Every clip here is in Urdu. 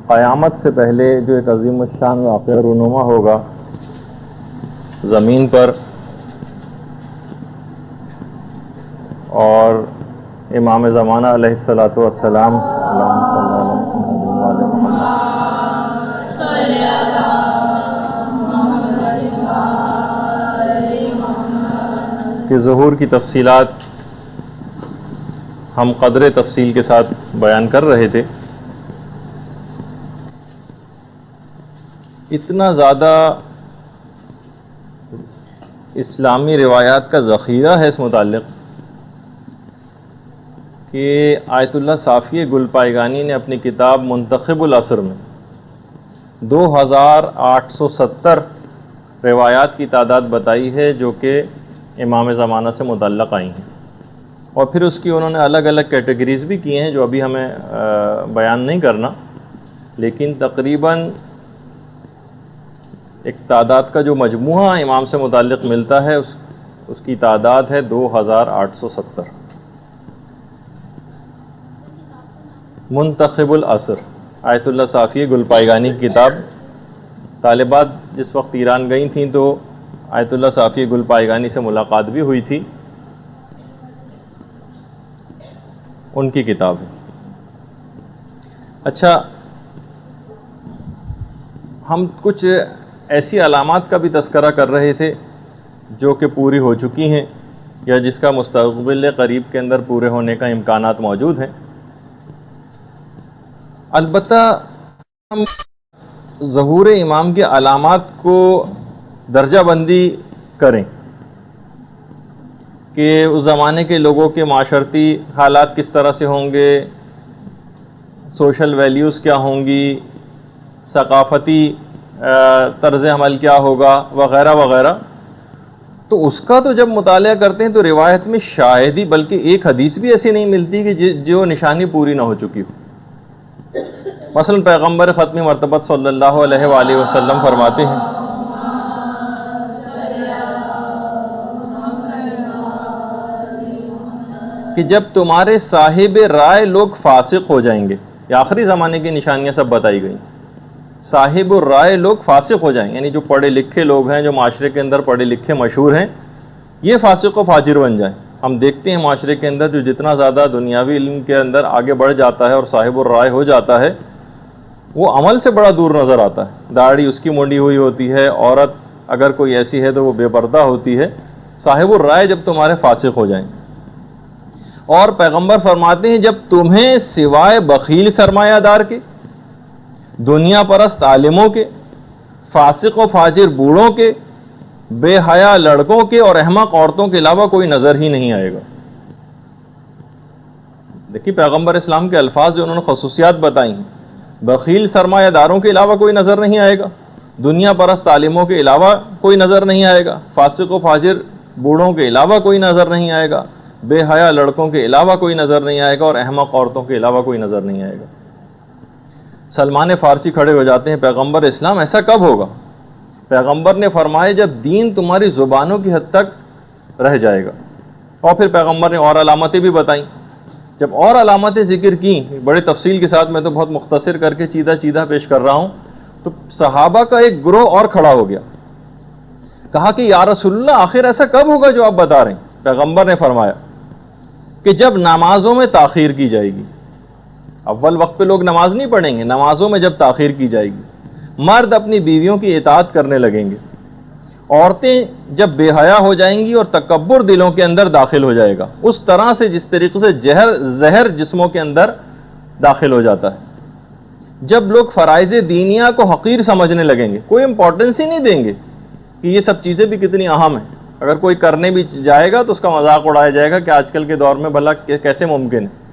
قیامت سے پہلے جو ایک عظیم الشان واقعہ رونما ہوگا زمین پر، اور امام زمانہ علیہ الصلاۃ والسلام کے ظہور کی تفصیلات ہم قدر تفصیل کے ساتھ بیان کر رہے تھے۔ اتنا زیادہ اسلامی روایات کا ذخیرہ ہے اس متعلق کہ آیت اللہ صافی گل پائگانی نے اپنی کتاب منتخب العصر میں 2870 روایات کی تعداد بتائی ہے جو کہ امام زمانہ سے متعلق آئی ہیں، اور پھر اس کی انہوں نے الگ الگ کیٹیگریز بھی کی ہیں جو ابھی ہمیں بیان نہیں کرنا، لیکن تقریباً ایک تعداد کا جو مجموعہ امام سے متعلق ملتا ہے اس کی تعداد ہے 2870۔ منتخب العصر آیت اللہ صافی گل پائگانی کی کتاب، طالبات جس وقت ایران گئی تھیں تو آیت اللہ صافی گل پائگانی سے ملاقات بھی ہوئی تھی، ان کی کتاب ہے۔ اچھا، ہم کچھ ایسی علامات کا بھی تذکرہ کر رہے تھے جو کہ پوری ہو چکی ہیں یا جس کا مستقبل قریب کے اندر پورے ہونے کا امکانات موجود ہیں۔ البتہ ہم ظہور امام کے علامات کو درجہ بندی کریں کہ اس زمانے کے لوگوں کے معاشرتی حالات کس طرح سے ہوں گے، سوشل ویلیوز کیا ہوں گی، ثقافتی طرز عمل کیا ہوگا وغیرہ وغیرہ، تو اس کا تو جب مطالعہ کرتے ہیں تو روایت میں شاید ہی بلکہ ایک حدیث بھی ایسی نہیں ملتی کہ جو نشانی پوری نہ ہو چکی ہو۔ مثلا پیغمبر ختم مرتبت صلی اللہ علیہ وآلہ وسلم فرماتے ہیں کہ جب تمہارے صاحب رائے لوگ فاسق ہو جائیں گے، یہ آخری زمانے کی نشانیاں سب بتائی گئیں، صاحب الرائے لوگ فاسق ہو جائیں، یعنی جو پڑھے لکھے لوگ ہیں، جو معاشرے کے اندر پڑھے لکھے مشہور ہیں، یہ فاسق و فاجر بن جائیں۔ ہم دیکھتے ہیں معاشرے کے اندر جو جتنا زیادہ دنیاوی علم کے اندر آگے بڑھ جاتا ہے اور صاحب الرائے ہو جاتا ہے، وہ عمل سے بڑا دور نظر آتا ہے، داڑھی اس کی منڈی ہوئی ہوتی ہے، عورت اگر کوئی ایسی ہے تو وہ بے پردہ ہوتی ہے۔ صاحب الرائے جب تمہارے فاسق ہو جائیں، اور پیغمبر فرماتے ہیں جب تمہیں سوائے بخیل سرمایہ دار کے، دنیا پرست عالموں کے، فاسق و فاجر بوڑھوں کے، بے حیا لڑکوں کے اور احمق عورتوں کے علاوہ کوئی نظر ہی نہیں آئے گا۔ دیکھیے پیغمبر اسلام کے الفاظ جو انہوں نے خصوصیات بتائی ہیں، بخیل سرمایہ داروں کے علاوہ کوئی نظر نہیں آئے گا، دنیا پرست عالموں کے علاوہ کوئی نظر نہیں آئے گا، فاسق و فاجر بوڑھوں کے علاوہ کوئی نظر نہیں آئے گا، بے حیا لڑکوں کے علاوہ کوئی نظر نہیں آئے گا، اور احمق عورتوں کے علاوہ کوئی نظر نہیں آئے گا۔ سلمان فارسی کھڑے ہو جاتے ہیں، پیغمبر اسلام ایسا کب ہوگا؟ پیغمبر نے فرمایا جب دین تمہاری زبانوں کی حد تک رہ جائے گا، اور پھر پیغمبر نے اور علامتیں بھی بتائیں۔ جب اور علامتیں ذکر کی بڑے تفصیل کے ساتھ، میں تو بہت مختصر کر کے چیدہ پیش کر رہا ہوں، تو صحابہ کا ایک گروہ اور کھڑا ہو گیا، کہا کہ یا رسول اللہ آخر ایسا کب ہوگا جو آپ بتا رہے ہیں؟ پیغمبر نے فرمایا کہ جب نمازوں میں تاخیر کی جائے گی، اول وقت پہ لوگ نماز نہیں پڑھیں گے، نمازوں میں جب تاخیر کی جائے گی، مرد اپنی بیویوں کی اطاعت کرنے لگیں گے، عورتیں جب بے حیا ہو جائیں گی اور تکبر دلوں کے اندر داخل ہو جائے گا، اس طرح سے جس طریقے سے زہر جسموں کے اندر داخل ہو جاتا ہے، جب لوگ فرائض دینیہ کو حقیر سمجھنے لگیں گے، کوئی امپورٹنس ہی نہیں دیں گے کہ یہ سب چیزیں بھی کتنی اہم ہیں، اگر کوئی کرنے بھی جائے گا تو اس کا مذاق اڑایا جائے گا کہ آج کل کے دور میں بھلا کیسے ممکن ہے۔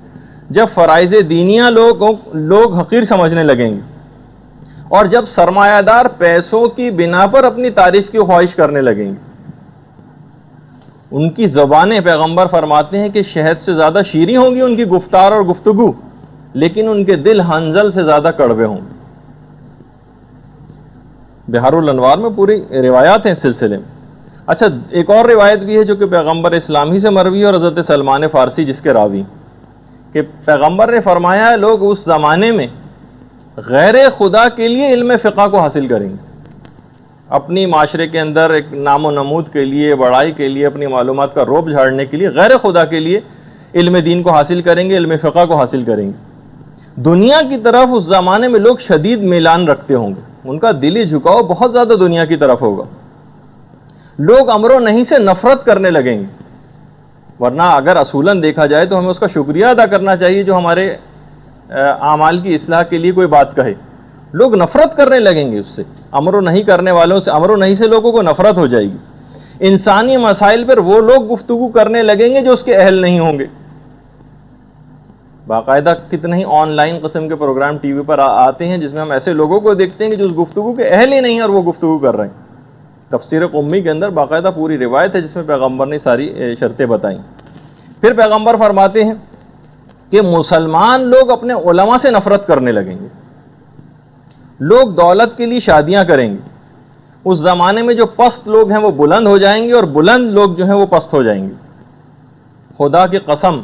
جب فرائض دینیہ لوگ حقیر سمجھنے لگیں گے، اور جب سرمایہ دار پیسوں کی بنا پر اپنی تعریف کی خواہش کرنے لگیں گے، ان کی زبانیں پیغمبر فرماتے ہیں کہ شہد سے زیادہ شیریں ہوں گی ان کی گفتار اور گفتگو، لیکن ان کے دل حنظل سے زیادہ کڑوے ہوں گے۔ بہار الانوار میں پوری روایات ہیں اس سلسلے میں۔ اچھا، ایک اور روایت بھی ہے جو کہ پیغمبر اسلام ہی سے مروی ہے، اور حضرت سلمان فارسی جس کے راوی، کہ پیغمبر نے فرمایا لوگ اس زمانے میں غیر خدا کے لیے علم فقہ کو حاصل کریں گے، اپنی معاشرے کے اندر ایک نام و نمود کے لیے، بڑائی کے لیے، اپنی معلومات کا روب جھاڑنے کے لیے غیر خدا کے لیے علم دین کو حاصل کریں گے، علم فقہ کو حاصل کریں گے۔ دنیا کی طرف اس زمانے میں لوگ شدید میلان رکھتے ہوں گے، ان کا دلی جھکاؤ بہت زیادہ دنیا کی طرف ہوگا، لوگ امر و نہی سے نفرت کرنے لگیں گے، ورنہ اگر اصولاً دیکھا جائے تو ہمیں اس کا شکریہ ادا کرنا چاہیے جو ہمارے اعمال کی اصلاح کے لیے کوئی بات کہے۔ لوگ نفرت کرنے لگیں گے اس سے، امر و نہی کرنے والوں سے، امر و نہی سے لوگوں کو نفرت ہو جائے گی۔ انسانی مسائل پر وہ لوگ گفتگو کرنے لگیں گے جو اس کے اہل نہیں ہوں گے۔ باقاعدہ کتنے ہی آن لائن قسم کے پروگرام ٹی وی پر آتے ہیں جس میں ہم ایسے لوگوں کو دیکھتے ہیں کہ جو اس گفتگو کے اہل ہی نہیں ہیں اور وہ گفتگو کر رہے ہیں۔ تفسیر قمی کے اندر باقاعدہ پوری روایت ہے جس میں پیغمبر نے ساری شرطیں بتائیں۔ پھر پیغمبر فرماتے ہیں کہ مسلمان لوگ اپنے علماء سے نفرت کرنے لگیں گے، لوگ دولت کے لیے شادیاں کریں گے، اس زمانے میں جو پست لوگ ہیں وہ بلند ہو جائیں گے اور بلند لوگ جو ہیں وہ پست ہو جائیں گے۔ خدا کی قسم،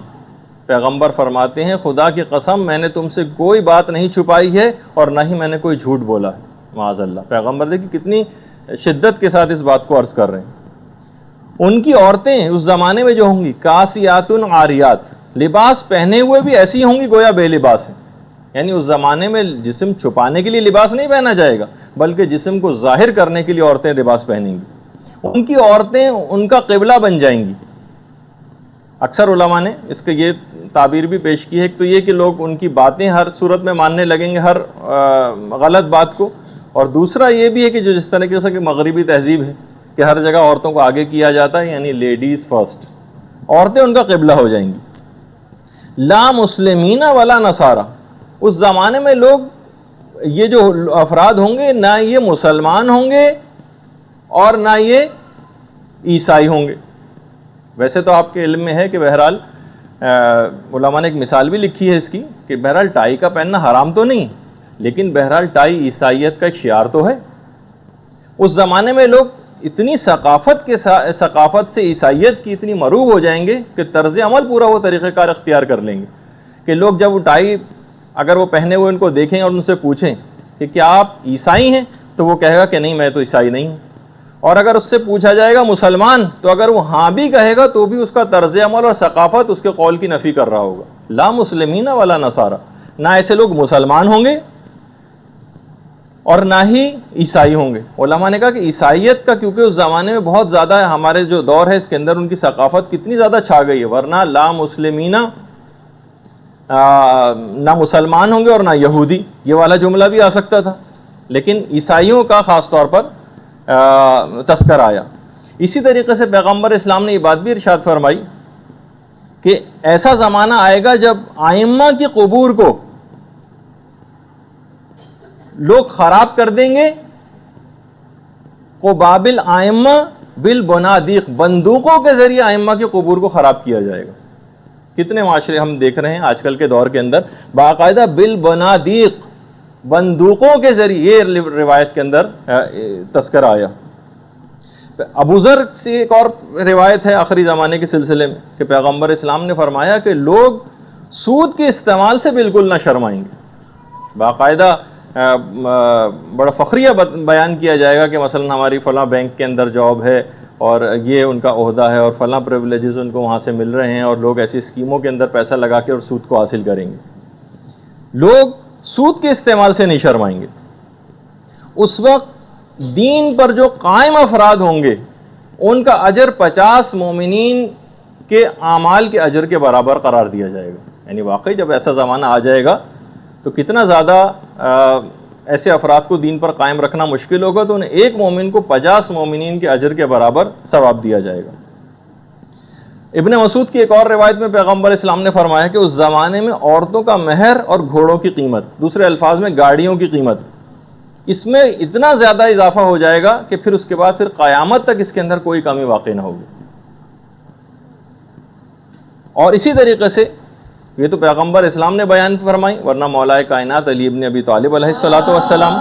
پیغمبر فرماتے ہیں خدا کی قسم میں نے تم سے کوئی بات نہیں چھپائی ہے اور نہ ہی میں نے کوئی جھوٹ بولا ہے، معاذ اللہ۔ پیغمبر دیکھیں کتنی شدت کے ساتھ اس بات کو عرض کر رہے ہیں۔ ان کی عورتیں اس زمانے میں جو ہوں گی کاسیات عاریات، لباس پہنے ہوئے بھی ایسی ہوں گی گویا بے لباس ہیں، یعنی اس زمانے میں جسم چھپانے کے لیے لباس نہیں پہنا جائے گا بلکہ جسم کو ظاہر کرنے کے لیے عورتیں لباس پہنیں گی۔ ان کی عورتیں ان کا قبلہ بن جائیں گی۔ اکثر علماء نے اس کے یہ تعبیر بھی پیش کی ہے، ایک تو یہ کہ لوگ ان کی باتیں ہر صورت میں ماننے لگیں گے، ہر غلط بات کو، اور دوسرا یہ بھی ہے کہ جو جس طریقے سے کہ مغربی تہذیب ہے کہ ہر جگہ عورتوں کو آگے کیا جاتا ہے، یعنی لیڈیز فرسٹ، عورتیں ان کا قبلہ ہو جائیں گی۔ لا مسلمین ولا نصارا، اس زمانے میں لوگ یہ جو افراد ہوں گے نہ یہ مسلمان ہوں گے اور نہ یہ عیسائی ہوں گے۔ ویسے تو آپ کے علم میں ہے کہ بہرحال علماء نے ایک مثال بھی لکھی ہے اس کی کہ بہرحال ٹائی کا پہننا حرام تو نہیں، لیکن بہرحال ٹائی عیسائیت کا ایک شعار تو ہے۔ اس زمانے میں لوگ اتنی ثقافت سے عیسائیت کی اتنی مروب ہو جائیں گے کہ طرز عمل پورا وہ طریقہ کار اختیار کر لیں گے کہ لوگ جب وہ ٹائی اگر وہ پہنے ہوئے ان کو دیکھیں اور ان سے پوچھیں کہ کیا آپ عیسائی ہیں تو وہ کہے گا کہ نہیں میں تو عیسائی نہیں ہوں، اور اگر اس سے پوچھا جائے گا مسلمان تو اگر وہ ہاں بھی کہے گا تو بھی اس کا طرز عمل اور ثقافت اس کے قول کی نفی کر رہا ہوگا۔ لا مسلمین ولا نصارا، نہ ایسے لوگ مسلمان ہوں گے اور نہ ہی عیسائی ہوں گے۔ علماء نے کہا کہ عیسائیت کا کیونکہ اس زمانے میں بہت زیادہ ہمارے جو دور ہے اس کے اندر ان کی ثقافت کتنی زیادہ چھا گئی ہے، ورنہ لا مسلمین نہ مسلمان ہوں گے اور نہ یہودی، یہ والا جملہ بھی آ سکتا تھا، لیکن عیسائیوں کا خاص طور پر تذکر آیا۔ اسی طریقے سے پیغمبر اسلام نے یہ بات بھی ارشاد فرمائی کہ ایسا زمانہ آئے گا جب ائمہ کی قبور کو لوگ خراب کر دیں گے، قبابل ائمہ بالبنادیق، بندوقوں کے ذریعے ائمہ کی قبور کو خراب کیا جائے گا۔ کتنے معاشرے ہم دیکھ رہے ہیں آج کل کے دور کے اندر باقاعدہ بالبنادیق، بندوقوں کے ذریعے، یہ روایت کے اندر تذکر آیا۔ ابو ذر سے ایک اور روایت ہے آخری زمانے کے سلسلے میں کہ پیغمبر اسلام نے فرمایا کہ لوگ سود کے استعمال سے بالکل نہ شرمائیں گے۔ باقاعدہ بڑا فخریہ بیان کیا جائے گا کہ مثلا ہماری فلاں بینک کے اندر جاب ہے اور یہ ان کا عہدہ ہے اور فلاں پریولیجز ان کو وہاں سے مل رہے ہیں، اور لوگ ایسی اسکیموں کے اندر پیسہ لگا کے اور سود کو حاصل کریں گے۔ لوگ سود کے استعمال سے نہیں شرمائیں گے۔ اس وقت دین پر جو قائم افراد ہوں گے ان کا اجر 50 مومنین کے اعمال کے اجر کے برابر قرار دیا جائے گا۔ یعنی واقعی جب ایسا زمانہ آ جائے گا تو کتنا زیادہ ایسے افراد کو دین پر قائم رکھنا مشکل ہوگا، تو انہیں ایک مومن کو 50 مومنین کے اجر کے برابر ثواب دیا جائے گا۔ ابن مسعود کی ایک اور روایت میں پیغمبر اسلام نے فرمایا کہ اس زمانے میں عورتوں کا مہر اور گھوڑوں کی قیمت، دوسرے الفاظ میں گاڑیوں کی قیمت، اس میں اتنا زیادہ اضافہ ہو جائے گا کہ پھر اس کے بعد پھر قیامت تک اس کے اندر کوئی کمی واقع نہ ہوگی۔ اور اسی طریقے سے یہ تو پیغمبر اسلام نے بیان فرمائی، ورنہ مولا کائنات علی ابن ابی طالب علیہ الصلوۃ والسلام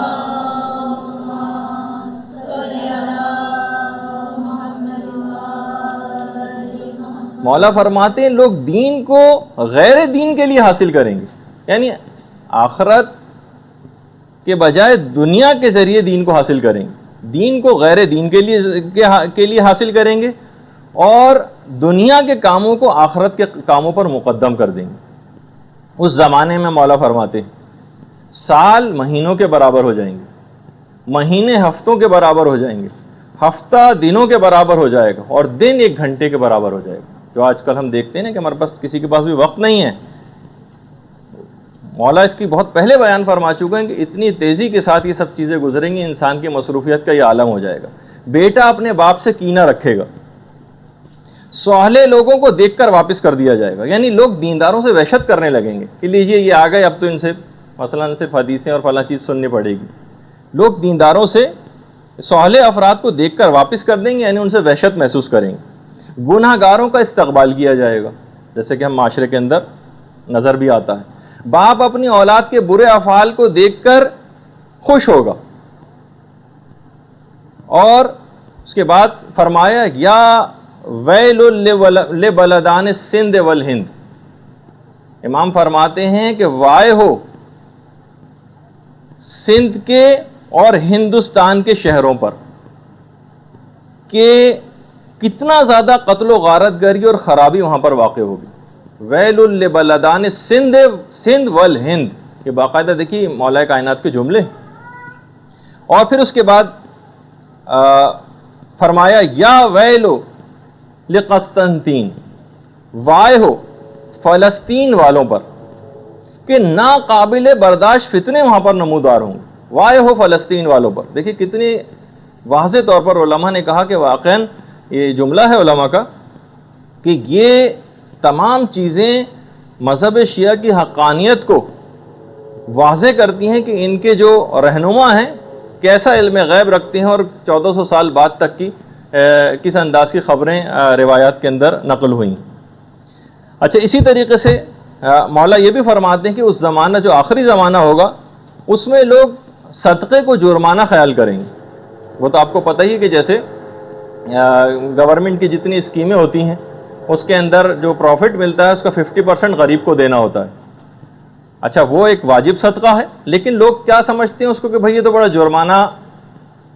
مولا فرماتے ہیں لوگ دین کو غیر دین کے لیے حاصل کریں گے، یعنی آخرت کہ بجائے دنیا کے ذریعے دین کو حاصل کریں گے، دین کو غیر دین کے لیے حاصل کریں گے، اور دنیا کے کاموں کو آخرت کے کاموں پر مقدم کر دیں گے۔ اس زمانے میں مولا فرماتے ہیں سال مہینوں کے برابر ہو جائیں گے، مہینے ہفتوں کے برابر ہو جائیں گے، ہفتہ دنوں کے برابر ہو جائے گا، اور دن 1 گھنٹے کے برابر ہو جائے گا۔ جو آج کل ہم دیکھتے ہیں نا کہ ہمارے پاس کسی کے پاس بھی وقت نہیں ہے، مولا اس کی بہت پہلے بیان فرما چکے ہیں کہ اتنی تیزی کے ساتھ یہ سب چیزیں گزریں گی، انسان کی مصروفیت کا یہ عالم ہو جائے گا۔ بیٹا اپنے باپ سے کینہ رکھے گا، سوہلے لوگوں کو دیکھ کر واپس کر دیا جائے گا، یعنی لوگ دینداروں سے وحشت کرنے لگیں گے کہ لیجئے یہ آ گئے، اب تو ان سے مثلاً صرف حدیثیں اور فلاں چیز سننی پڑے گی۔ لوگ دینداروں سے سوہلے افراد کو دیکھ کر واپس کر دیں گے، یعنی ان سے وحشت محسوس کریں گے۔ گناہ گاروں کا استقبال کیا جائے گا، جیسے کہ ہم معاشرے کے اندر نظر بھی آتا ہے۔ باپ اپنی اولاد کے برے افعال کو دیکھ کر خوش ہوگا، اور اس کے بعد فرمایا یا ویل لبلدان سندھ والہند، امام فرماتے ہیں کہ وائے ہو سندھ کے اور ہندوستان کے شہروں پر کہ کتنا زیادہ قتل و غارت گری اور خرابی وہاں پر واقع ہوگی۔ ویل لبلدان سندھ والہند، یہ باقاعدہ دیکھیے مولا کائنات کے جملے۔ اور پھر اس کے بعد فرمایا یا ویلو لقسطنطین، وائے ہو فلسطین والوں پر کہ ناقابل برداشت فتنے وہاں پر نمودار ہوں گے۔ وائے ہو فلسطین والوں پر، دیکھیے کتنی واضح طور پر علماء نے کہا کہ واقعاً یہ جملہ ہے علماء کا کہ یہ تمام چیزیں مذہب شیعہ کی حقانیت کو واضح کرتی ہیں کہ ان کے جو رہنما ہیں کیسا علم غیب رکھتے ہیں، اور 1400 سال بعد تک کی کس انداز کی خبریں روایات کے اندر نقل ہوئیں۔ اچھا، اسی طریقے سے مولا یہ بھی فرماتے ہیں کہ اس زمانہ جو آخری زمانہ ہوگا اس میں لوگ صدقے کو جرمانہ خیال کریں گے۔ وہ تو آپ کو پتہ ہی ہے کہ جیسے گورنمنٹ کی جتنی اسکیمیں ہوتی ہیں اس کے اندر جو پروفٹ ملتا ہے اس کا 50% غریب کو دینا ہوتا ہے۔ اچھا، وہ ایک واجب صدقہ ہے، لیکن لوگ کیا سمجھتے ہیں اس کو کہ بھئی یہ تو بڑا جرمانہ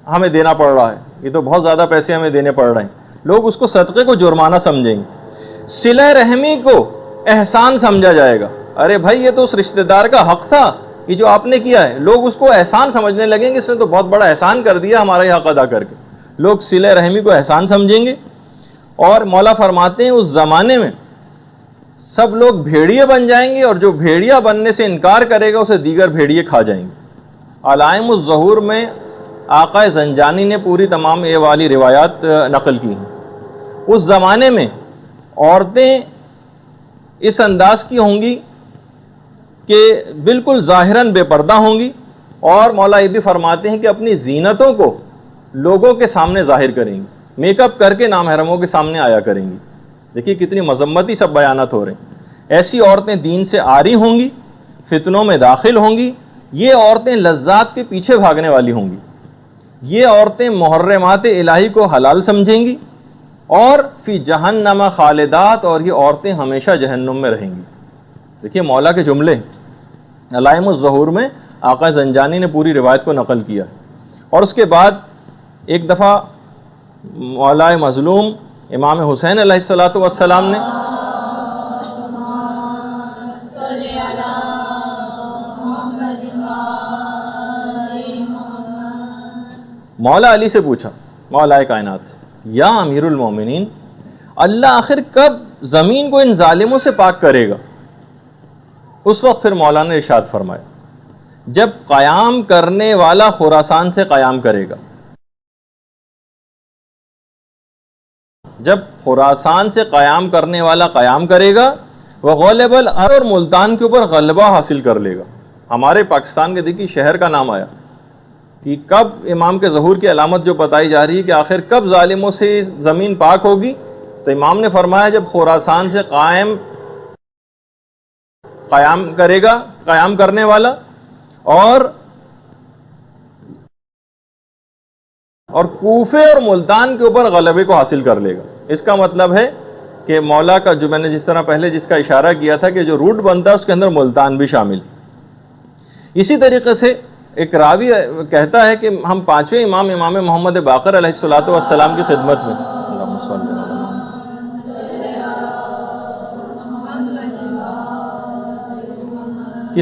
ہمیں دینا پڑ رہا ہے، یہ تو بہت زیادہ پیسے ہمیں دینے پڑ رہے ہیں، لوگ اس کو صدقے کو جرمانہ سمجھیں گے۔ صلہ رحمی کو احسان سمجھا جائے گا، ارے بھائی یہ تو اس رشتہ دار کا حق تھا، یہ جو آپ نے کیا ہے، لوگ اس کو احسان سمجھنے لگیں گے، اس نے تو بہت بڑا احسان کر دیا ہمارا یہ حق ادا کر کے، لوگ صلہ رحمی کو احسان سمجھیں گے۔ اور مولا فرماتے ہیں اس زمانے میں سب لوگ بھیڑیے بن جائیں گے، اور جو بھیڑیا بننے سے انکار کرے گا اسے دیگر بھیڑیے کھا جائیں گے۔ علائم الظہور میں آقا زنجانی نے پوری تمام یہ والی روایات نقل کی ہیں۔ اس زمانے میں عورتیں اس انداز کی ہوں گی کہ بالکل ظاہراً بے پردہ ہوں گی، اور مولا یہ بھی فرماتے ہیں کہ اپنی زینتوں کو لوگوں کے سامنے ظاہر کریں گی، میک اپ کر کے نامحرموں کے سامنے آیا کریں گی۔ دیکھیے کتنی مذمتی سب بیانات ہو رہے ہیں۔ ایسی عورتیں دین سے عاری ہوں گی، فتنوں میں داخل ہوں گی، یہ عورتیں لذات کے پیچھے بھاگنے والی ہوں گی، یہ عورتیں محرمات الہی کو حلال سمجھیں گی، اور فی جہنم خالدات، اور یہ عورتیں ہمیشہ جہنم میں رہیں گی۔ دیکھیے مولا کے جملے علائم الظہور میں آقا زنجانی نے پوری روایت کو نقل کیا۔ اور اس کے بعد ایک دفعہ مولا مظلوم امام حسین علیہ الصلوۃ والسلام نے مولا علی سے پوچھا، مولا کائنات سے، یا امیر المومنین، اللہ آخر کب زمین کو ان ظالموں سے پاک کرے گا؟ اس وقت پھر مولا نے ارشاد فرمایا، جب قیام کرنے والا خراسان سے قیام کرے گا، جب خراسان سے قیام کرنے والا قیام کرے گا، وہ غالب الارض اور ملتان کے اوپر غلبہ حاصل کر لے گا۔ ہمارے پاکستان کے دیکھیے شہر کا نام آیا کہ کب امام کے ظہور کی علامت جو بتائی جا رہی ہے کہ آخر کب ظالموں سے زمین پاک ہوگی، تو امام نے فرمایا جب خراسان سے قیام کرے گا قیام کرنے والا، اور کوفے اور ملتان کے اوپر غلبے کو حاصل کر لے گا۔ اس کا مطلب ہے کہ مولا کا جو میں نے جس طرح پہلے جس کا اشارہ کیا تھا کہ جو روٹ بنتا ہے اس کے اندر ملتان بھی شامل۔ اسی طریقے سے ایک راوی کہتا ہے کہ ہم پانچویں امام محمد باقر علیہ الصلوۃ والسلام کی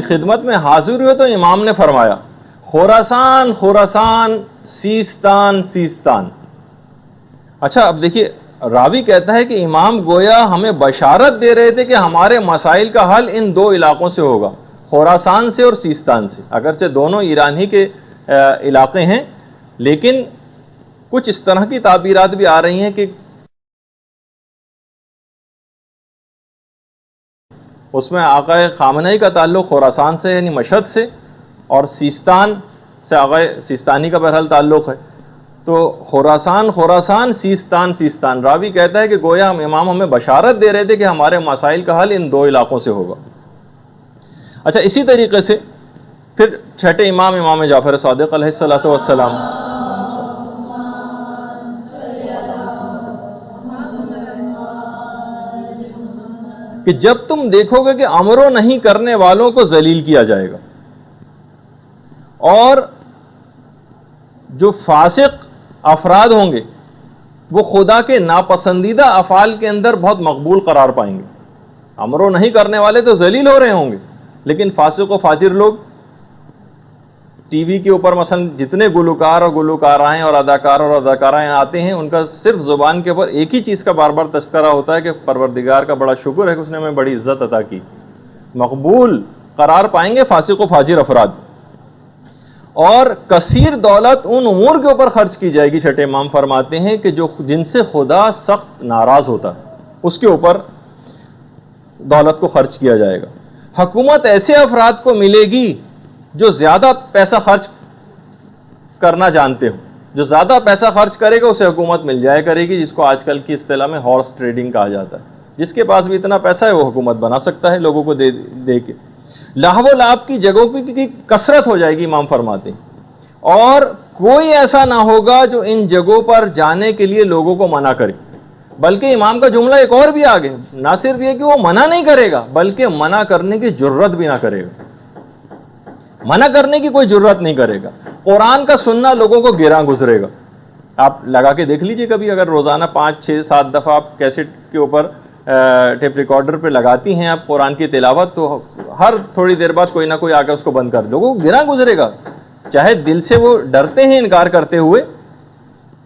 خدمت میں حاضر ہوئے تو امام نے فرمایا خراسان خراسان، سیستان سیستان۔ اچھا اب دیکھیے، راوی کہتا ہے کہ امام گویا ہمیں بشارت دے رہے تھے کہ ہمارے مسائل کا حل ان دو علاقوں سے ہوگا، خراسان سے اور سیستان سے۔ اگرچہ دونوں ایران ہی کے علاقے ہیں، لیکن کچھ اس طرح کی تعبیرات بھی آ رہی ہیں کہ اس میں آقا خامنہئی کا تعلق خراسان سے یعنی مشہد سے، اور سیستان سے آقا سیستانی کا بہرحال تعلق ہے۔ تو خراسان خراسان، سیستان سیستان، راوی کہتا ہے کہ گویا امام ہمیں بشارت دے رہے تھے کہ ہمارے مسائل کا حل ان دو علاقوں سے ہوگا۔ اچھا اسی طریقے سے پھر چھٹے امام جعفر صادق علیہ الصلوۃ والسلام، کہ جب تم دیکھو گے کہ امر و نہیں کرنے والوں کو ذلیل کیا جائے گا، اور جو فاسق افراد ہوں گے وہ خدا کے ناپسندیدہ افعال کے اندر بہت مقبول قرار پائیں گے۔ امر و نہیں کرنے والے تو ذلیل ہو رہے ہوں گے، لیکن فاسق و فاجر لوگ ٹی وی کے اوپر مثلا جتنے گلوکار اور گلوکارائیں اور اداکار اور اداکارائیں آتے ہیں، ان کا صرف زبان کے اوپر ایک ہی چیز کا بار بار تذکرہ ہوتا ہے کہ پروردگار کا بڑا شکر ہے کہ اس نے ہمیں بڑی عزت عطا کی۔ مقبول قرار پائیں گے فاسق و فاجر افراد، اور کثیر دولت ان امور کے اوپر خرچ کی جائے گی۔ چھٹے امام فرماتے ہیں کہ جن سے خدا سخت ناراض ہوتا ہے اس کے اوپر دولت کو خرچ کیا جائے گا۔ حکومت ایسے افراد کو ملے گی جو زیادہ پیسہ خرچ کرنا جانتے ہو، جو زیادہ پیسہ خرچ کرے گا اسے حکومت مل جائے کرے گی، جس کو آج کل کی اصطلاح میں ہارس ٹریڈنگ کہا جاتا ہے۔ جس کے پاس بھی اتنا پیسہ ہے وہ حکومت بنا سکتا ہے لوگوں کو دے کے۔ لاہو و لعب کی جگہوں کی کثرت ہو جائے گی، امام فرماتے ہیں، اور کوئی ایسا نہ ہوگا جو ان جگہوں پر جانے کے لیے لوگوں کو منع کرے۔ بلکہ امام کا جملہ ایک اور بھی آگے، نہ صرف یہ کہ وہ منع نہیں کرے گا بلکہ منع کرنے کی جرت بھی نہ کرے گا، منع کرنے کی کوئی جرت نہیں کرے گا۔ قرآن کا سننا لوگوں کو گراں گزرے گا۔ آپ لگا کے دیکھ لیجئے کبھی، اگر روزانہ 5 6 7 دفعہ آپ کیسٹ کے اوپر ٹیپ ریکارڈر پہ لگاتی ہیں آپ قرآن کی تلاوت، تو ہر تھوڑی دیر بعد کوئی نہ کوئی آ کر اس کو بند کر، لوگوں کو گراں گزرے گا۔ چاہے دل سے وہ ڈرتے ہیں انکار کرتے ہوئے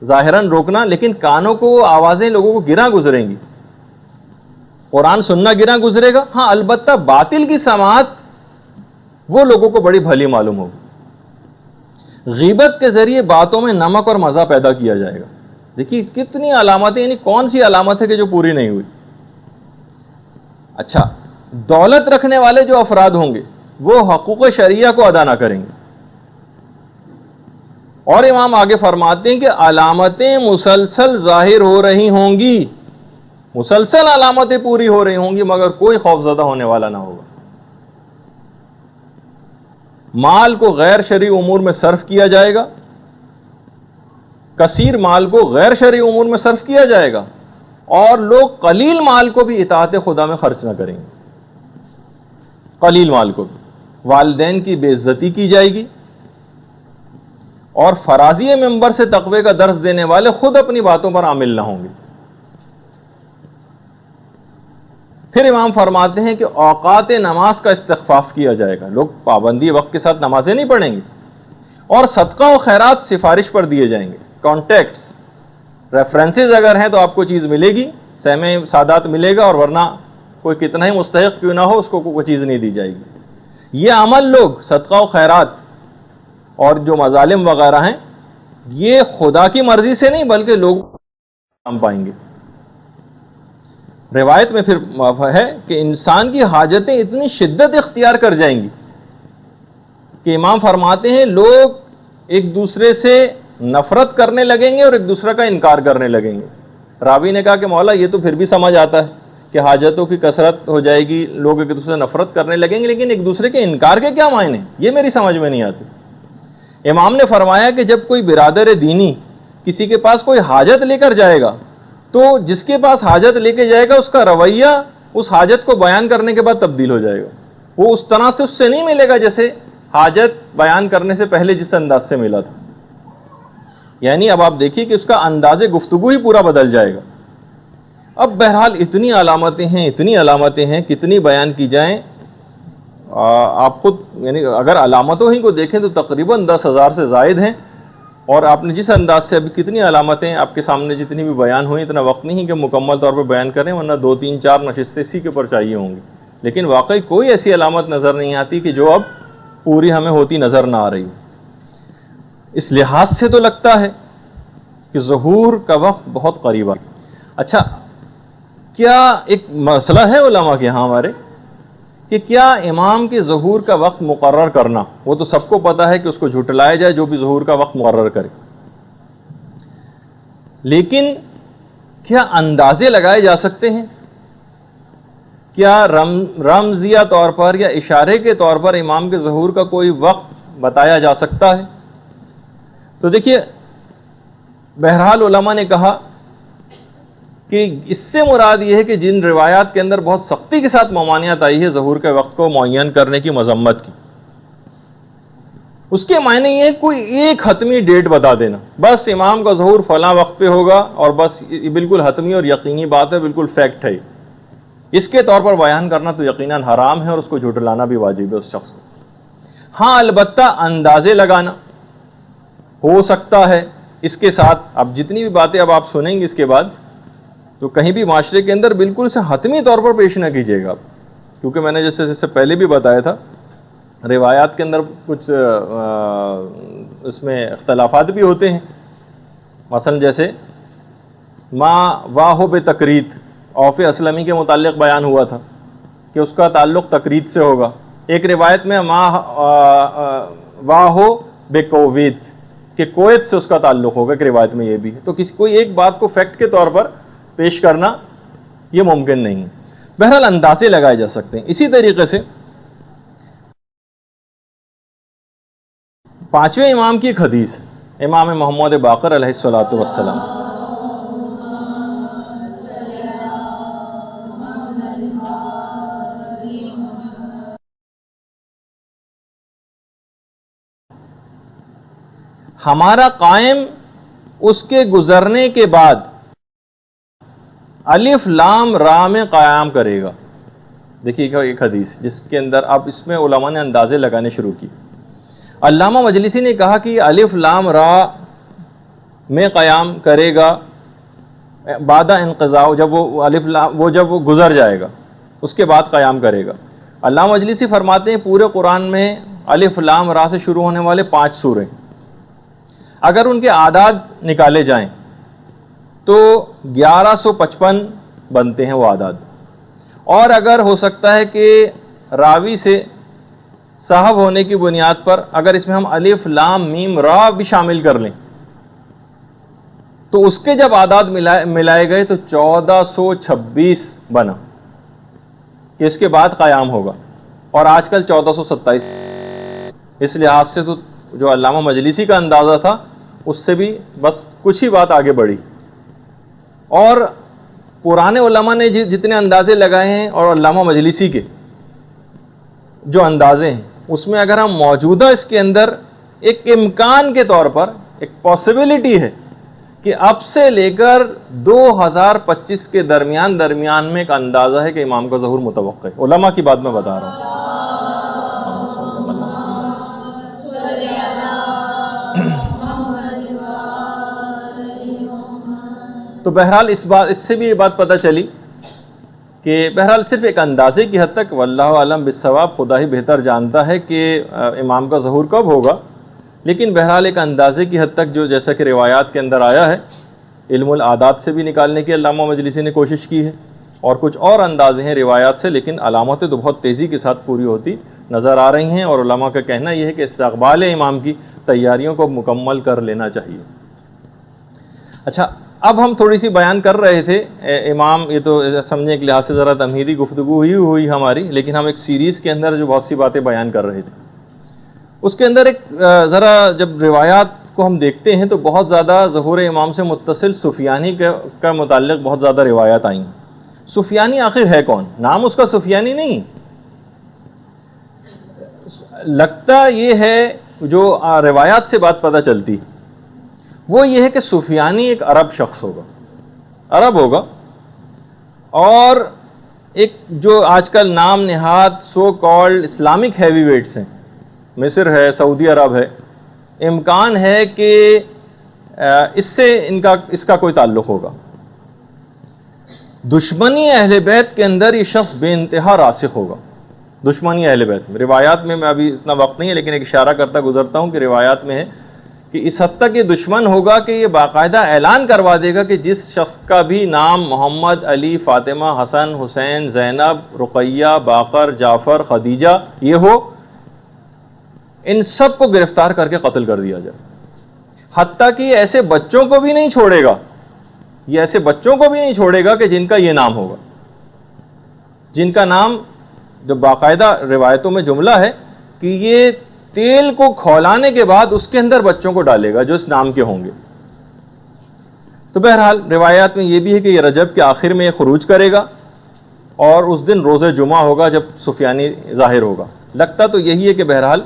ظاہراً روکنا، لیکن کانوں کو وہ آوازیں لوگوں کو گراں گزریں گی۔ قرآن سننا گراں گزرے گا، ہاں البتہ باطل کی سماعت وہ لوگوں کو بڑی بھلی معلوم ہوگی۔ غیبت کے ذریعے باتوں میں نمک اور مزہ پیدا کیا جائے گا۔ دیکھیے کتنی علامتیں، یعنی کون سی علامت ہے کہ جو پوری نہیں ہوئی۔ اچھا، دولت رکھنے والے جو افراد ہوں گے وہ حقوق شرعیہ کو ادا نہ کریں گے، اور امام آگے فرماتے ہیں کہ علامتیں مسلسل ظاہر ہو رہی ہوں گی، مسلسل علامتیں پوری ہو رہی ہوں گی، مگر کوئی خوف زدہ ہونے والا نہ ہوگا۔ مال کو غیر شرعی امور میں صرف کیا جائے گا، کثیر مال کو غیر شرعی امور میں صرف کیا جائے گا، اور لوگ قلیل مال کو بھی اطاعت خدا میں خرچ نہ کریں گے۔ قلیل مال کو بھی والدین کی بے عزتی کی جائے گی، اور فرازی منبر سے تقوی کا درس دینے والے خود اپنی باتوں پر عامل نہ ہوں گے۔ پھر امام فرماتے ہیں کہ اوقات نماز کا استخفاف کیا جائے گا، لوگ پابندی وقت کے ساتھ نمازیں نہیں پڑھیں گے، اور صدقہ و خیرات سفارش پر دیے جائیں گے۔ کانٹیکٹس ریفرنسز اگر ہیں تو آپ کو چیز ملے گی، سہم سادات ملے گا، اور ورنہ کوئی کتنا ہی مستحق کیوں نہ ہو اس کو کوئی چیز نہیں دی جائے گی۔ یہ عمل لوگ صدقہ و خیرات اور جو مظالم وغیرہ ہیں یہ خدا کی مرضی سے نہیں بلکہ لوگ ہم پائیں گے۔ روایت میں پھر ہے کہ انسان کی حاجتیں اتنی شدت اختیار کر جائیں گی کہ امام فرماتے ہیں لوگ ایک دوسرے سے نفرت کرنے لگیں گے اور ایک دوسرے کا انکار کرنے لگیں گے۔ راوی نے کہا کہ مولا یہ تو پھر بھی سمجھ آتا ہے کہ حاجتوں کی کثرت ہو جائے گی، لوگ ایک دوسرے سے نفرت کرنے لگیں گے، لیکن ایک دوسرے کے انکار کے کیا معنی، یہ میری سمجھ میں نہیں آتی۔ امام نے فرمایا کہ جب کوئی برادر دینی کسی کے پاس کوئی حاجت لے کر جائے گا تو جس کے پاس حاجت لے کے جائے گا اس کا رویہ اس حاجت کو بیان کرنے کے بعد تبدیل ہو جائے گا، وہ اس طرح سے اس سے نہیں ملے گا جیسے حاجت بیان کرنے سے پہلے جس انداز سے ملا تھا. یعنی اب آپ دیکھیے کہ اس کا انداز گفتگو ہی پورا بدل جائے گا. اب بہرحال اتنی علامتیں ہیں کتنی بیان کی جائیں. آپ خود یعنی اگر علامتوں ہی کو دیکھیں تو تقریباً 10,000 سے زائد ہیں, اور آپ نے جس انداز سے ابھی کتنی علامتیں آپ کے سامنے جتنی بھی بیان ہوئی, اتنا وقت نہیں کہ مکمل طور پر بیان کریں, ورنہ 2 3 4 نشستیں اسی کے اوپر چاہیے ہوں گی. لیکن واقعی کوئی ایسی علامت نظر نہیں آتی کہ جو اب پوری ہمیں ہوتی نظر نہ آ رہی. اس لحاظ سے تو لگتا ہے کہ ظہور کا وقت بہت قریب ہے. اچھا, کیا ایک مسئلہ ہے علماء کے ہاں ہمارے کہ کیا امام کے ظہور کا وقت مقرر کرنا, وہ تو سب کو پتہ ہے کہ اس کو جھٹلایا جائے جو بھی ظہور کا وقت مقرر کرے, لیکن کیا اندازے لگائے جا سکتے ہیں؟ کیا رمزیہ طور پر یا اشارے کے طور پر امام کے ظہور کا کوئی وقت بتایا جا سکتا ہے؟ تو دیکھیے, بہرحال علماء نے کہا کہ اس سے مراد یہ ہے کہ جن روایات کے اندر بہت سختی کے ساتھ ممانعت آئی ہے ظہور کے وقت کو معین کرنے کی, مذمت کی, اس کے معنی یہ کوئی ایک حتمی ڈیٹ بتا دینا, بس امام کا ظہور فلاں وقت پہ ہوگا اور بس یہ بالکل حتمی اور یقینی بات ہے, بالکل فیکٹ ہے, اس کے طور پر بیان کرنا تو یقیناً حرام ہے اور اس کو جھٹلانا بھی واجب ہے اس شخص کو. ہاں البتہ اندازے لگانا ہو سکتا ہے اس کے ساتھ. اب جتنی بھی باتیں اب آپ سنیں گے اس کے بعد, تو کہیں بھی معاشرے کے اندر بالکل سے حتمی طور پر پیش نہ کیجیے گا آپ, کیونکہ میں نے جیسے پہلے بھی بتایا تھا روایات کے اندر کچھ اس میں اختلافات بھی ہوتے ہیں. مثلا جیسے ما واہو بے تقرید اوف اسلمی کے متعلق بیان ہوا تھا کہ اس کا تعلق تقرید سے ہوگا. ایک روایت میں ما واہو بے کویت کہ کویت سے اس کا تعلق ہوگا, ایک روایت میں یہ بھی ہے. تو کوئی ایک بات کو فیکٹ کے طور پر پیش کرنا یہ ممکن نہیں ہے. بہرحال اندازے لگائے جا سکتے ہیں. اسی طریقے سے 5ویں امام کی ایک حدیث ہے, امام محمد باقر علیہ الصلوۃ والسلام, ہمارا قائم اس کے گزرنے کے بعد الف لام را میں قیام کرے گا. دیکھیے ایک حدیث جس کے اندر اب اس میں علماء نے اندازے لگانے شروع کی. علامہ مجلسی نے کہا کہ الف لام را میں قیام کرے گا بعد انقضاء, جب وہ الف لام جب وہ گزر جائے گا اس کے بعد قیام کرے گا. علامہ مجلسی فرماتے ہیں پورے قرآن میں الف لام را سے شروع ہونے والے 5 سورے, اگر ان کے اعداد نکالے جائیں تو 1155 بنتے ہیں وہ اعداد. اور اگر ہو سکتا ہے کہ راوی سے صاحب ہونے کی بنیاد پر اگر اس میں ہم الف لام میم را بھی شامل کر لیں تو اس کے جب اعداد ملائے گئے تو 1426 بنا کہ اس کے بعد قیام ہوگا, اور آج کل 1427. اس لحاظ سے تو جو علامہ مجلسی کا اندازہ تھا اس سے بھی بس کچھ ہی بات آگے بڑھی. اور پرانے علماء نے جتنے اندازے لگائے ہیں اور علامہ مجلسی کے جو اندازے ہیں اس میں اگر ہم موجودہ اس کے اندر ایک امکان کے طور پر ایک پاسبلٹی ہے کہ اب سے لے کر 2025 کے درمیان میں ایک اندازہ ہے کہ امام کا ظہور متوقع ہے. علماء کی بات میں بتا رہا ہوں. تو بہرحال اس سے بھی یہ بات پتہ چلی کہ بہرحال صرف ایک اندازے کی حد تک, واللہ اعلم بالصواب, خدا ہی بہتر جانتا ہے کہ امام کا ظہور کب ہوگا, لیکن بہرحال ایک اندازے کی حد تک جو جیسا کہ روایات کے اندر آیا ہے, علم العادات سے بھی نکالنے کی علامہ مجلسی نے کوشش کی ہے, اور کچھ اور اندازے ہیں روایات سے, لیکن علامتیں تو بہت تیزی کے ساتھ پوری ہوتی نظر آ رہی ہیں, اور علماء کا کہنا یہ ہے کہ استقبال امام کی تیاریوں کو مکمل کر لینا چاہیے. اچھا, اب ہم تھوڑی سی بیان کر رہے تھے امام, یہ تو سمجھنے ایک لحاظ سے ذرا تمہیدی گفتگو ہوئی ہماری, لیکن ہم ایک سیریز کے اندر جو بہت سی باتیں بیان کر رہے تھے اس کے اندر ایک ذرا جب روایات کو ہم دیکھتے ہیں تو بہت زیادہ ظہور امام سے متصل سفیانی کا متعلق بہت زیادہ روایات آئیں. سفیانی آخر ہے کون؟ نام اس کا سفیانی نہیں, لگتا یہ ہے جو روایات سے بات پتہ چلتی وہ یہ ہے کہ سفیانی ایک عرب شخص ہوگا، عرب ہوگا، اور ایک جو آج کل نام نہاد so called Islamic heavy weights ہیں، مصر ہے، سعودی عرب ہے، امکان ہے کہ اس سے اس کا کوئی تعلق ہوگا۔ دشمنی اہل بیت کے اندر یہ شخص بے انتہا راسخ ہوگا، دشمنی اہل بیت میں۔ روایات میں ابھی اتنا وقت نہیں ہے لیکن ایک اشارہ کرتا گزرتا ہوں کہ روایات میں ہے کہ اس حد تک یہ دشمن ہوگا کہ یہ باقاعدہ اعلان کروا دے گا کہ جس شخص کا بھی نام محمد، علی، فاطمہ، حسن، حسین، زینب، رقیہ، باقر، جعفر، خدیجہ یہ ہو، ان سب کو گرفتار کر کے قتل کر دیا جائے۔ حتیٰ کہ یہ ایسے بچوں کو بھی نہیں چھوڑے گا، یہ ایسے بچوں کو بھی نہیں چھوڑے گا کہ جن کا یہ نام ہوگا، جن کا نام جو باقاعدہ روایتوں میں جملہ ہے کہ یہ تیل کو کھولانے کے بعد اس کے اندر بچوں کو ڈالے گا جو اس نام کے ہوں گے۔ تو بہرحال روایات میں یہ بھی ہے کہ یہ رجب کے آخر میں یہ خروج کرے گا اور اس دن روز جمعہ ہوگا جب سفیانی ظاہر ہوگا۔ لگتا تو یہی ہے کہ بہرحال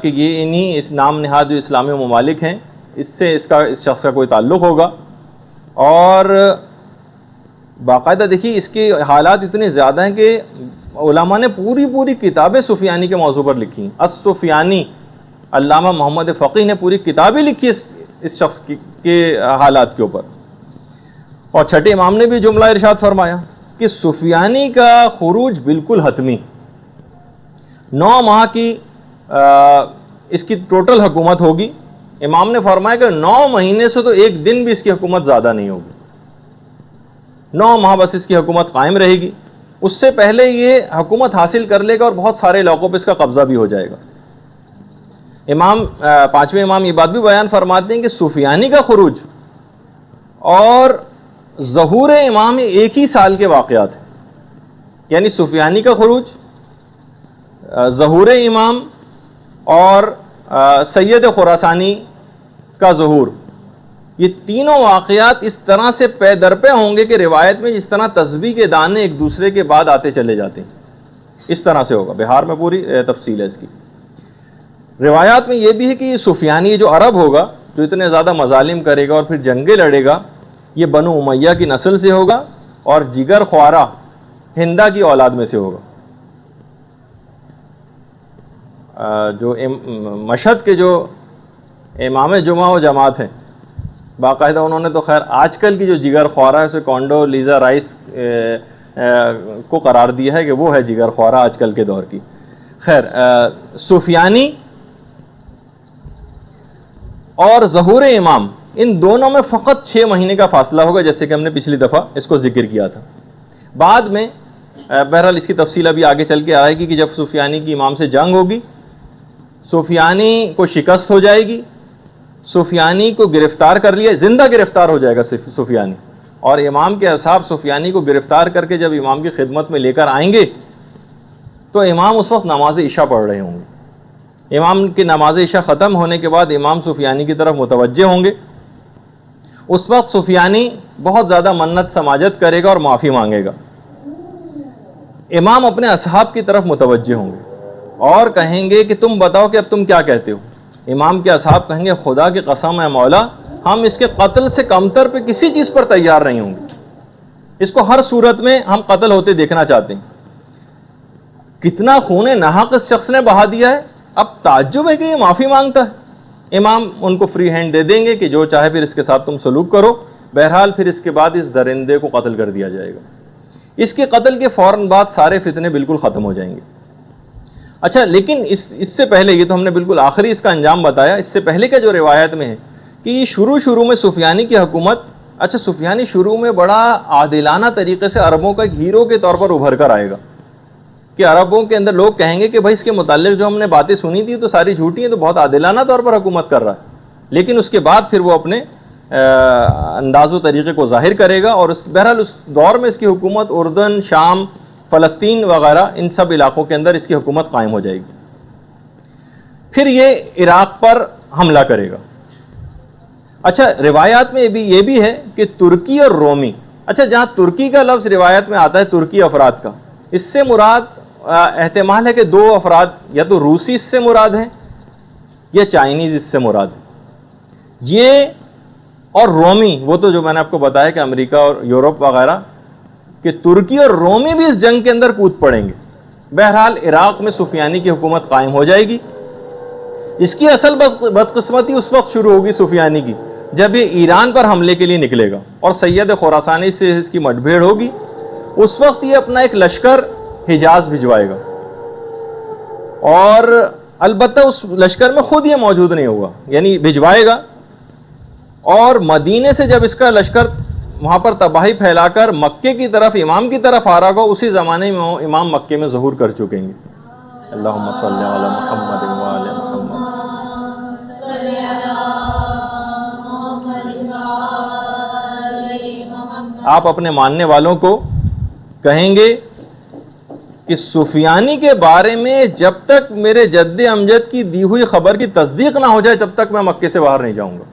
کہ یہ انہی اس نام نہاد جو اسلامی ممالک ہیں اس سے اس شخص کا کوئی تعلق ہوگا۔ اور باقاعدہ دیکھیے اس کے حالات اتنے زیادہ ہیں کہ علماء نے پوری کتابیں سفیانی کے موضوع پر لکھی ہیں۔ السفیانی، علامہ محمد فقیہ نے پوری کتابیں لکھی اس شخص کے حالات کے اوپر۔ اور چھٹے امام نے بھی جملہ ارشاد فرمایا کہ سفیانی کا خروج بالکل حتمی، 9 ماہ کی اس کی ٹوٹل حکومت ہوگی۔ امام نے فرمایا کہ 9 مہینے سے تو ایک دن بھی اس کی حکومت زیادہ نہیں ہوگی، 9 ماہ بس اس کی حکومت قائم رہے گی۔ اس سے پہلے یہ حکومت حاصل کر لے گا اور بہت سارے علاقوں پہ اس کا قبضہ بھی ہو جائے گا۔ امام 5ویں امام یہ بات بھی بیان فرماتے ہیں کہ سفیانی کا خروج اور ظہور امام ایک ہی سال کے واقعات ہیں، یعنی سفیانی کا خروج، ظہور امام اور سید خراسانی کا ظہور، یہ تینوں واقعات اس طرح سے پے در پے ہوں گے کہ روایت میں جس طرح تسبیح کے دانے ایک دوسرے کے بعد آتے چلے جاتے ہیں اس طرح سے ہوگا۔ بہار میں پوری تفصیل ہے اس کی۔ روایات میں یہ بھی ہے کہ یہ سفیانی جو عرب ہوگا، جو اتنے زیادہ مظالم کرے گا اور پھر جنگیں لڑے گا، یہ بنو امیہ کی نسل سے ہوگا اور جگر خوارہ ہندا کی اولاد میں سے ہوگا۔ جو مشہد کے جو امام جمعہ و جماعت ہیں، باقاعدہ انہوں نے تو خیر آج کل کی جو جگر خوارہ ہے اسے کونڈو لیزا رائس کو قرار دیا ہے کہ وہ ہے جگر خوارہ آج کل کے دور کی۔ خیر سفیانی اور ظہور امام ان دونوں میں فقط 6 مہینے کا فاصلہ ہوگا، جیسے کہ ہم نے پچھلی دفعہ اس کو ذکر کیا تھا۔ بعد میں بہرحال اس کی تفصیل ابھی آگے چل کے آئے گی کہ جب سفیانی کی امام سے جنگ ہوگی، سفیانی کو شکست ہو جائے گی، سفیانی کو گرفتار کر لیا، زندہ گرفتار ہو جائے گا سفیانی، اور امام کے اصحاب سفیانی کو گرفتار کر کے جب امام کی خدمت میں لے کر آئیں گے تو امام اس وقت نماز عشاء پڑھ رہے ہوں گے۔ امام کی نماز عشاء ختم ہونے کے بعد امام سفیانی کی طرف متوجہ ہوں گے۔ اس وقت سفیانی بہت زیادہ منت سماجت کرے گا اور معافی مانگے گا۔ امام اپنے اصحاب کی طرف متوجہ ہوں گے اور کہیں گے کہ تم بتاؤ کہ اب تم کیا کہتے ہو۔ امام کے اصحاب کہیں گے خدا کی قسم ہے مولا، ہم اس کے قتل سے کمتر پہ کسی چیز پر تیار نہیں ہوں گے، اس کو ہر صورت میں ہم قتل ہوتے دیکھنا چاہتے ہیں۔ کتنا خون ناحق اس شخص نے بہا دیا ہے، اب تعجب ہے کہ یہ معافی مانگتا ہے۔ امام ان کو فری ہینڈ دے دیں گے کہ جو چاہے پھر اس کے ساتھ تم سلوک کرو۔ بہرحال پھر اس کے بعد اس درندے کو قتل کر دیا جائے گا۔ اس کے قتل کے فوراً بعد سارے فتنے بالکل ختم ہو جائیں گے۔ اچھا لیکن اس سے پہلے، یہ تو ہم نے بالکل آخری اس کا انجام بتایا، اس سے پہلے کا جو روایت میں ہے کہ یہ شروع میں سفیانی کی حکومت، اچھا سفیانی شروع میں بڑا عادلانہ طریقے سے عربوں کا ایک ہیرو کے طور پر ابھر کر آئے گا کہ عربوں کے اندر لوگ کہیں گے کہ بھائی اس کے متعلق جو ہم نے باتیں سنی تھی تو ساری جھوٹی ہیں، تو بہت عادلانہ طور پر حکومت کر رہا ہے۔ لیکن اس کے بعد پھر وہ اپنے انداز و طریقے کو ظاہر کرے گا، اور بہرحال اس دور میں اس کی حکومت اردن، شام، فلسطین وغیرہ ان سب علاقوں کے اندر اس کی حکومت قائم ہو جائے گی۔ پھر یہ عراق پر حملہ کرے گا۔ اچھا روایات میں یہ بھی ہے کہ ترکی اور رومی، اچھا جہاں ترکی کا لفظ روایت میں آتا ہے ترکی افراد کا، اس سے مراد احتمال ہے کہ دو افراد یا تو روسی اس سے مراد ہیں یا چائنیز اس سے مراد ہیں، یہ اور رومی، وہ تو جو میں نے آپ کو بتایا کہ امریکہ اور یورپ وغیرہ، کہ ترکی اور رومی بھی اس جنگ کے اندر کود پڑیں گے۔ بہرحال عراق میں سفیانی کی حکومت قائم ہو جائے گی۔ اس کی اصل بدقسمتی اس وقت شروع ہوگی سفیانی کی جب یہ ایران پر حملے کے لیے نکلے گا اور سید خراسانی سے اس کی مٹ بھیڑ ہوگی۔ اس وقت یہ اپنا ایک لشکر حجاز بھجوائے گا، اور البتہ اس لشکر میں خود یہ موجود نہیں ہوگا، یعنی بھجوائے گا، اور مدینے سے جب اس کا لشکر وہاں پر تباہی پھیلا کر مکے کی طرف، امام کی طرف آ رہا ہوگا، اسی زمانے میں امام مکے میں ظہور کر چکیں گے۔ اللہم صلی علی محمد وآل محمد۔ آپ اپنے ماننے والوں کو کہیں گے کہ سفیانی کے بارے میں جب تک میرے جد امجد کی دی ہوئی خبر کی تصدیق نہ ہو جائے تب تک میں مکے سے باہر نہیں جاؤں گا۔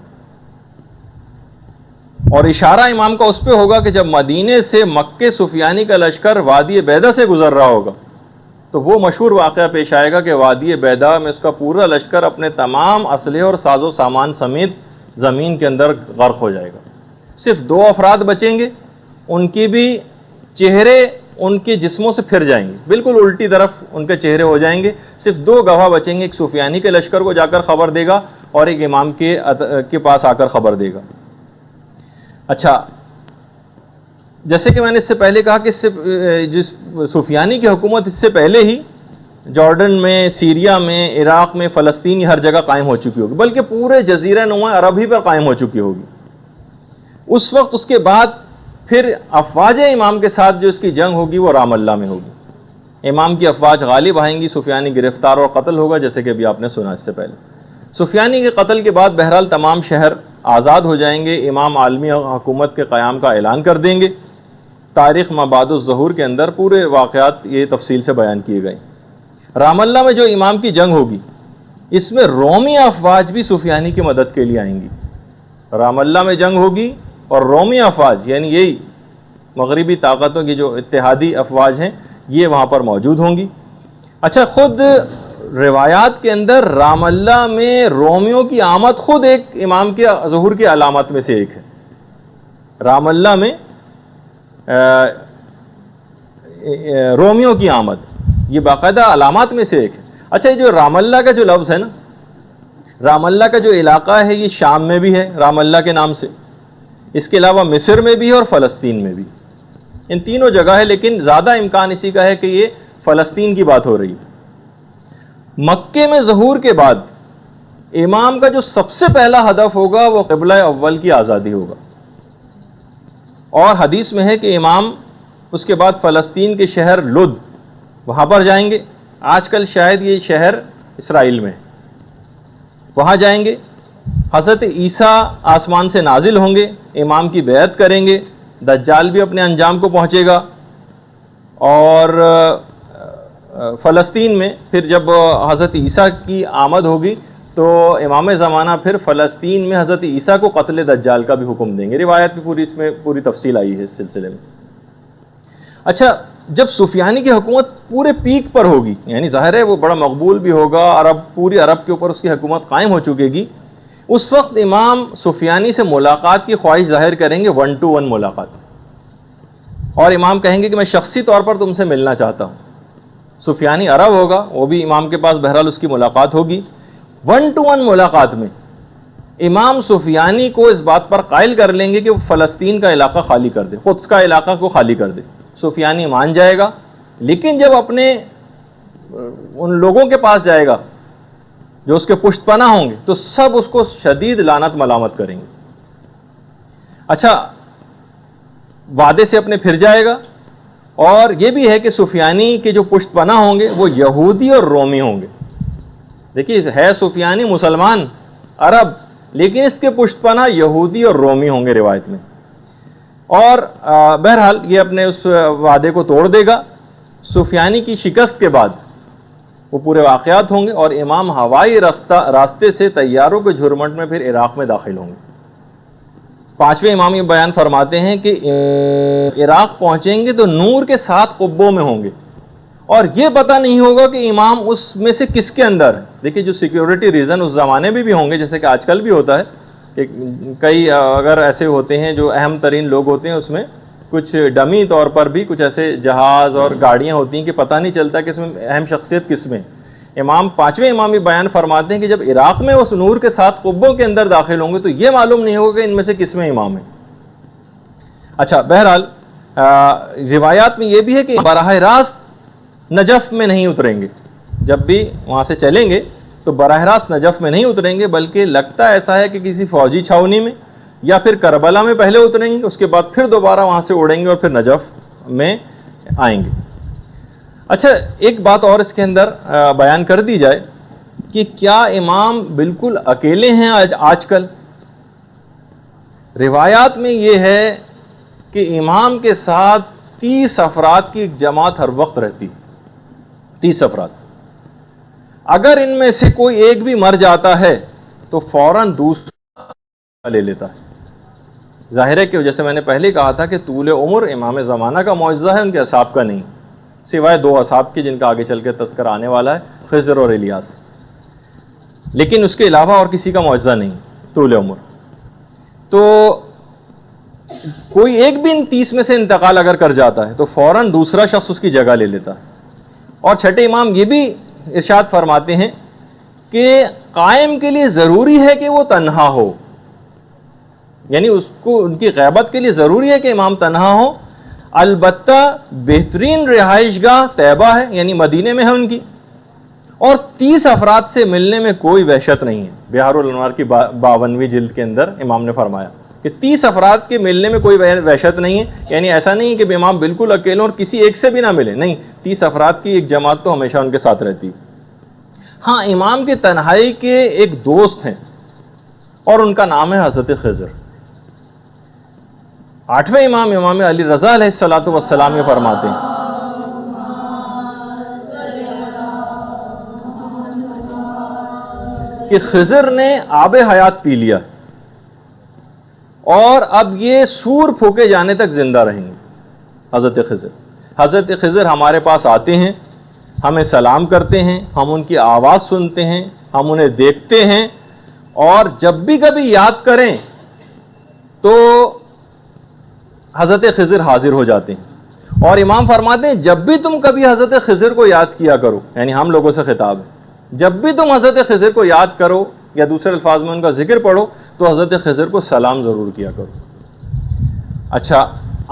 اور اشارہ امام کا اس پہ ہوگا کہ جب مدینے سے مکے سفیانی کا لشکر وادی بیدا سے گزر رہا ہوگا تو وہ مشہور واقعہ پیش آئے گا کہ وادی بیدا میں اس کا پورا لشکر اپنے تمام اسلحے اور ساز و سامان سمیت زمین کے اندر غرق ہو جائے گا۔ صرف دو افراد بچیں گے، ان کی بھی چہرے ان کے جسموں سے پھر جائیں گے، بالکل الٹی طرف ان کے چہرے ہو جائیں گے۔ صرف دو گواہ بچیں گے، ایک سفیانی کے لشکر کو جا کر خبر دے گا اور ایک امام کے پاس آ کر خبر دے گا۔ اچھا، جیسے کہ میں نے اس سے پہلے کہا کہ جس سفیانی کی حکومت اس سے پہلے ہی جارڈن میں، سیریا میں، عراق میں، فلسطین، ہر جگہ قائم ہو چکی ہوگی، بلکہ پورے جزیرہ نما عرب ہی پر قائم ہو چکی ہوگی۔ اس وقت اس کے بعد پھر افواج امام کے ساتھ جو اس کی جنگ ہوگی وہ رام اللہ میں ہوگی۔ امام کی افواج غالب آئیں گی، سفیانی گرفتار اور قتل ہوگا، جیسے کہ ابھی آپ نے سنا اس سے پہلے۔ سفیانی کے قتل کے بعد بہرحال تمام شہر آزاد ہو جائیں گے، امام عالمی حکومت کے قیام کا اعلان کر دیں گے۔ تاریخ مبعد الظہور کے اندر پورے واقعات یہ تفصیل سے بیان کیے گئے۔ رام اللہ میں جو امام کی جنگ ہوگی اس میں رومی افواج بھی سفیانی کی مدد کے لیے آئیں گی۔ رام اللہ میں جنگ ہوگی اور رومی افواج، یعنی یہی مغربی طاقتوں کی جو اتحادی افواج ہیں، یہ وہاں پر موجود ہوں گی۔ اچھا، خود روایات کے اندر رام اللہ میں رومیوں کی آمد خود ایک امام کے ظہور کی علامات میں سے ایک ہے۔ رام اللہ میں رومیوں کی آمد یہ باقاعدہ علامات میں سے ایک ہے۔ اچھا، یہ جو رام اللہ کا جو لفظ ہے نا، رام اللہ کا جو علاقہ ہے یہ شام میں بھی ہے رام اللہ کے نام سے، اس کے علاوہ مصر میں بھی ہے اور فلسطین میں بھی، ان تینوں جگہ ہے، لیکن زیادہ امکان اسی کا ہے کہ یہ فلسطین کی بات ہو رہی ہے۔ مکے میں ظہور کے بعد امام کا جو سب سے پہلا ہدف ہوگا وہ قبلہ اول کی آزادی ہوگا، اور حدیث میں ہے کہ امام اس کے بعد فلسطین کے شہر لد وہاں پر جائیں گے، آج کل شاید یہ شہر اسرائیل میں ہے، وہاں جائیں گے۔ حضرت عیسیٰ آسمان سے نازل ہوں گے، امام کی بیعت کریں گے، دجال بھی اپنے انجام کو پہنچے گا، اور فلسطین میں پھر جب حضرت عیسیٰ کی آمد ہوگی تو امام زمانہ پھر فلسطین میں حضرت عیسیٰ کو قتل دجال کا بھی حکم دیں گے۔ روایت بھی اس میں پوری تفصیل آئی ہے اس سلسلے میں۔ اچھا، جب سفیانی کی حکومت پورے پیک پر ہوگی، یعنی ظاہر ہے وہ بڑا مقبول بھی ہوگا، پوری عرب کے اوپر اس کی حکومت قائم ہو چکے گی، اس وقت امام سفیانی سے ملاقات کی خواہش ظاہر کریں گے، 1 to 1 ملاقات، اور امام کہیں گے کہ میں شخصی طور پر تم سے ملنا چاہتا ہوں۔ سفیانی عرب ہوگا، وہ بھی امام کے پاس بہرحال اس کی ملاقات ہوگی۔ 1 to 1 ملاقات میں امام سفیانی کو اس بات پر قائل کر لیں گے کہ وہ فلسطین کا علاقہ خالی کر دے، قدس کا علاقہ کو خالی کر دے۔ سفیانی مان جائے گا، لیکن جب اپنے ان لوگوں کے پاس جائے گا جو اس کے پشت پناہ ہوں گے تو سب اس کو شدید لعنت ملامت کریں گے۔ اچھا، وعدے سے اپنے پھر جائے گا، اور یہ بھی ہے کہ سفیانی کے جو پشت پناہ ہوں گے وہ یہودی اور رومی ہوں گے۔ دیکھیے، ہے سفیانی مسلمان عرب، لیکن اس کے پشت پناہ یہودی اور رومی ہوں گے روایت میں، اور بہرحال یہ اپنے اس وعدے کو توڑ دے گا۔ سفیانی کی شکست کے بعد وہ پورے واقعات ہوں گے، اور امام ہوائی راستے سے طیاروں کے جھرمٹ میں پھر عراق میں داخل ہوں گے۔ 5ویں امام یہ بیان فرماتے ہیں کہ عراق پہنچیں گے تو نور کے 7 قبوں میں ہوں گے، اور یہ پتہ نہیں ہوگا کہ امام اس میں سے کس کے اندر. دیکھیے جو سیکیورٹی ریزن اس زمانے میں بھی ہوں گے، جیسے کہ آج کل بھی ہوتا ہے کہ کئی اگر ایسے ہوتے ہیں جو اہم ترین لوگ ہوتے ہیں، اس میں کچھ ڈمی طور پر بھی کچھ ایسے جہاز اور گاڑیاں ہوتی ہیں کہ پتہ نہیں چلتا کہ اس میں اہم شخصیت کس میں. امام پانچویں امام بھی بیان فرماتے ہیں کہ جب عراق میں اس نور کے ساتھ قبوں کے اندر داخل ہوں گے تو یہ معلوم نہیں ہوگا کہ ان میں سے کس میں امام ہے. اچھا بہرحال روایات میں یہ بھی ہے کہ براہ راست نجف میں نہیں اتریں گے. جب بھی وہاں سے چلیں گے تو براہ راست نجف میں نہیں اتریں گے، بلکہ لگتا ایسا ہے کہ کسی فوجی چھاونی میں یا پھر کربلا میں پہلے اتریں گے، اس کے بعد پھر دوبارہ وہاں سے اڑیں گے اور پھر نجف میں آئیں گے. اچھا ایک بات اور اس کے اندر بیان کر دی جائے کہ کیا امام بالکل اکیلے ہیں آج کل؟ روایات میں یہ ہے کہ امام کے ساتھ 30 افراد کی ایک جماعت ہر وقت رہتی. 30 افراد. اگر ان میں سے کوئی ایک بھی مر جاتا ہے تو فوراً دوسرا لے لیتا ہے. ظاہر ہے کہ جیسے میں نے پہلے کہا تھا کہ طول عمر امام زمانہ کا معجزہ ہے، ان کے اصحاب کا نہیں، سوائے 2 اصحاب کے جن کا آگے چل کے تذکرہ آنے والا ہے، خضر اور الیاس. لیکن اس کے علاوہ اور کسی کا معجزہ نہیں طول عمر. تو کوئی ایک بھی ان 30 میں سے انتقال اگر کر جاتا ہے تو فوراً دوسرا شخص اس کی جگہ لے لیتا ہے. اور چھٹے امام یہ بھی ارشاد فرماتے ہیں کہ قائم کے لیے ضروری ہے کہ وہ تنہا ہو، یعنی اس کو ان کی غیبت کے لیے ضروری ہے کہ امام تنہا ہو. البتہ بہترین رہائش گاہ طیبہ ہے، یعنی مدینے میں ہے ان کی، اور 30 افراد سے ملنے میں کوئی وحشت نہیں ہے. بہار الانوار کی 52ویں جلد کے اندر امام نے فرمایا کہ 30 افراد کے ملنے میں کوئی وحشت نہیں ہے. یعنی ایسا نہیں ہے کہ امام بالکل اکیلے اور کسی ایک سے بھی نہ ملے، نہیں، 30 افراد کی ایک جماعت تو ہمیشہ ان کے ساتھ رہتی. ہاں امام کی تنہائی کے ایک دوست ہیں اور ان کا نام ہے حضرت خضر. 8ویں امام امام علی رضا علیہ الصلوۃ والسلام یہ فرماتے ہیں کہ خضر نے آب حیات پی لیا اور اب یہ سور پھونکے جانے تک زندہ رہیں گے. حضرت خضر ہمارے پاس آتے ہیں، ہمیں سلام کرتے ہیں، ہم ان کی آواز سنتے ہیں، ہم انہیں دیکھتے ہیں، اور جب بھی کبھی یاد کریں تو حضرت خضر حاضر ہو جاتے ہیں. اور امام فرماتے ہیں جب بھی تم کبھی حضرت خضر کو یاد کیا کرو، یعنی ہم لوگوں سے خطاب ہے، جب بھی تم حضرت خضر کو یاد کرو یا دوسرے الفاظ میں ان کا ذکر پڑھو تو حضرت خضر کو سلام ضرور کیا کرو. اچھا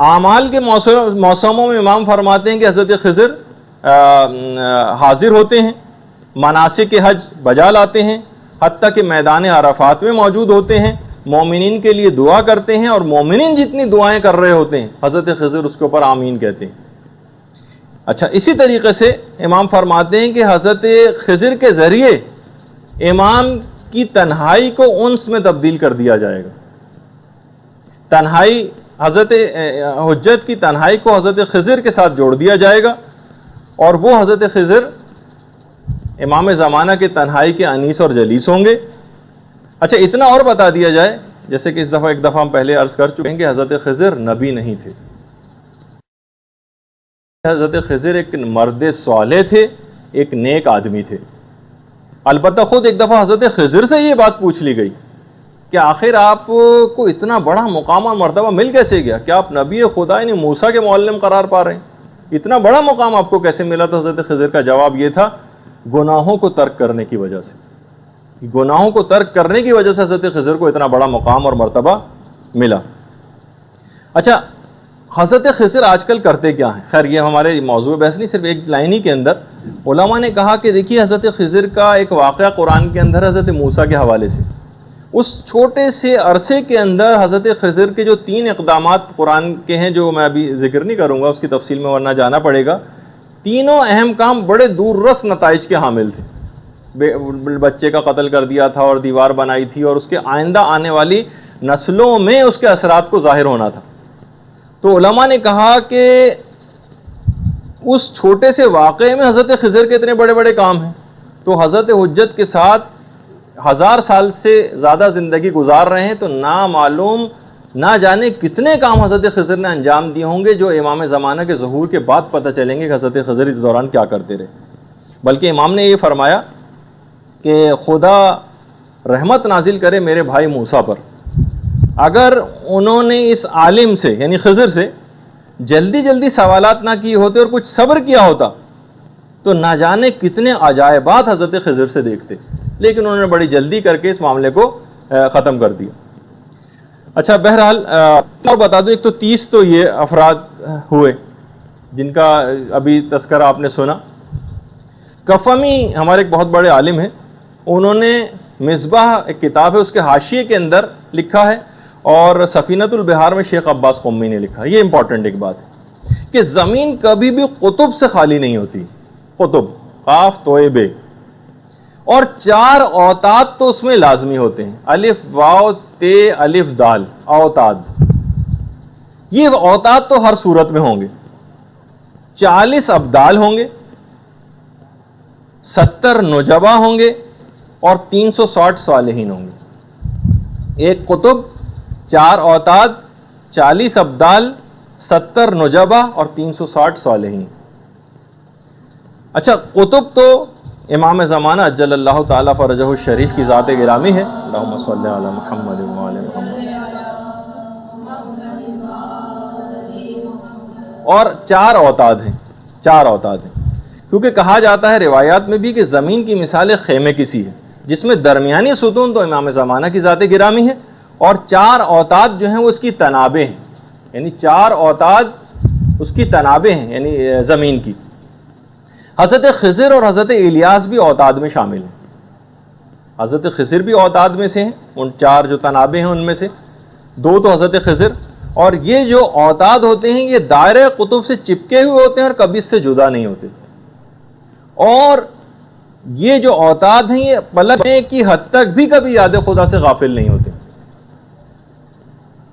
اعمال کے موسموں میں امام فرماتے ہیں کہ حضرت خضر حاضر ہوتے ہیں، مناسک حج بجا لاتے ہیں، حتیٰ کہ میدان عرفات میں موجود ہوتے ہیں، مومنین کے لیے دعا کرتے ہیں، اور مومنین جتنی دعائیں کر رہے ہوتے ہیں حضرت خضر اس کے اوپر آمین کہتے ہیں. اچھا اسی طریقے سے امام فرماتے ہیں کہ حضرت خضر کے ذریعے امام کی تنہائی کو انس میں تبدیل کر دیا جائے گا. تنہائی حضرت حجت کی تنہائی کو حضرت خضر کے ساتھ جوڑ دیا جائے گا، اور وہ حضرت خضر امام زمانہ کے تنہائی کے انیس اور جلیس ہوں گے. اچھا اتنا اور بتا دیا جائے، جیسے کہ ایک دفعہ ہم پہلے عرض کر چکے ہیں کہ حضرت خضر نبی نہیں تھے. حضرت خضر ایک مرد صالح تھے، ایک نیک آدمی تھے. البتہ خود ایک دفعہ حضرت خضر سے یہ بات پوچھ لی گئی کہ آخر آپ کو اتنا بڑا مقام اور مرتبہ مل کیسے گیا؟ کہ آپ نبی خدا یعنی موسیٰ کے معلم قرار پا رہے ہیں، اتنا بڑا مقام آپ کو کیسے ملا؟ تو حضرت خضر کا جواب یہ تھا، گناہوں کو ترک کرنے کی وجہ سے. گناہوں کو ترک کرنے کی وجہ سے حضرت خضر کو اتنا بڑا مقام اور مرتبہ ملا. اچھا حضرت خضر آج کل کرتے کیا ہیں؟ خیر یہ ہمارے موضوع بحث نہیں، صرف ایک لائن ہی کے اندر علماء نے کہا کہ دیکھیے حضرت خضر کا ایک واقعہ قرآن کے اندر حضرت موسیٰ کے حوالے سے، اس چھوٹے سے عرصے کے اندر حضرت خضر کے جو 3 اقدامات قرآن کے ہیں، جو میں ابھی ذکر نہیں کروں گا اس کی تفصیل میں ورنہ جانا پڑے گا، تینوں اہم کام بڑے دور رس نتائج کے حامل تھے. بچے کا قتل کر دیا تھا اور دیوار بنائی تھی، اور اس کے آئندہ آنے والی نسلوں میں اس کے اثرات کو ظاہر ہونا تھا. تو علماء نے کہا کہ اس چھوٹے سے واقعے میں حضرت خضر کے اتنے بڑے بڑے کام ہیں، تو حضرت حجت کے ساتھ 1000 سال سے زیادہ زندگی گزار رہے ہیں، تو نامعلوم نہ جانے کتنے کام حضرت خضر نے انجام دیے ہوں گے جو امام زمانہ کے ظہور کے بعد پتہ چلیں گے کہ حضرت خضر اس دوران کیا کرتے رہے۔ بلکہ امام نے یہ فرمایا کہ خدا رحمت نازل کرے میرے بھائی موسیٰ پر، اگر انہوں نے اس عالم سے یعنی خضر سے جلدی جلدی سوالات نہ کیے ہوتے اور کچھ صبر کیا ہوتا تو نہ جانے کتنے عجائبات حضرت خضر سے دیکھتے، لیکن انہوں نے بڑی جلدی کر کے اس معاملے کو ختم کر دیا۔ اچھا بہرحال اور بتا دوں، ایک تو 30 تو یہ افراد ہوئے جن کا ابھی تذکرہ آپ نے سنا۔ کفمی ہمارے ایک بہت بڑے عالم ہیں، انہوں نے مصباح ایک کتاب ہے اس کے حاشیے کے اندر لکھا ہے، اور سفینۃ البحار میں شیخ عباس قمی نے لکھا ہے۔ یہ امپورٹنٹ ایک بات ہے کہ زمین کبھی بھی قطب سے خالی نہیں ہوتی، قطب قاف توئے بے، اور 4 اوتاد تو اس میں لازمی ہوتے ہیں، الف واو تے الف دال اوتاد۔ یہ اوتاد تو ہر صورت میں ہوں گے، 40 ابدال ہوں گے، 70 نجبا ہوں گے، اور 360 صالحین ہوں گے۔ ایک قطب، 4 اوتاد، 40 ابدال، 70 نجبا اور 360 صالحین۔ اچھا قطب تو امام زمانہ اجل اللہ تعالیٰ فرجہ الشریف کی ذات گرامی ہے، اللہم صلی علی محمد وعلی محمد، اور 4 اوتاد ہیں، 4 اوتاد ہیں، کیونکہ کہا جاتا ہے روایات میں بھی کہ زمین کی مثال ایک خیمے کی سی ہے جس میں درمیانی ستون تو امام زمانہ کی ذات گرامی ہے، اور 4 اوتاد جو ہیں وہ اس کی تنابیں ہیں، یعنی 4 اوتاد اس کی تنابیں ہیں، یعنی زمین کی۔ حضرت خضر اور حضرت الیاس بھی اوتاد میں شامل ہیں۔ حضرت خضر بھی اوتاد میں سے ہیں، ان 4 جو تنابیں ہیں ان میں سے 2 تو حضرت خضر، اور یہ جو اوتاد ہوتے ہیں یہ دائرہ قطب سے چپکے ہوئے ہوتے ہیں اور کبھی اس سے جدا نہیں ہوتے، اور یہ جو اوتاد ہیں یہ پلٹنے کی حد تک بھی کبھی یاد خدا سے غافل نہیں ہوتے،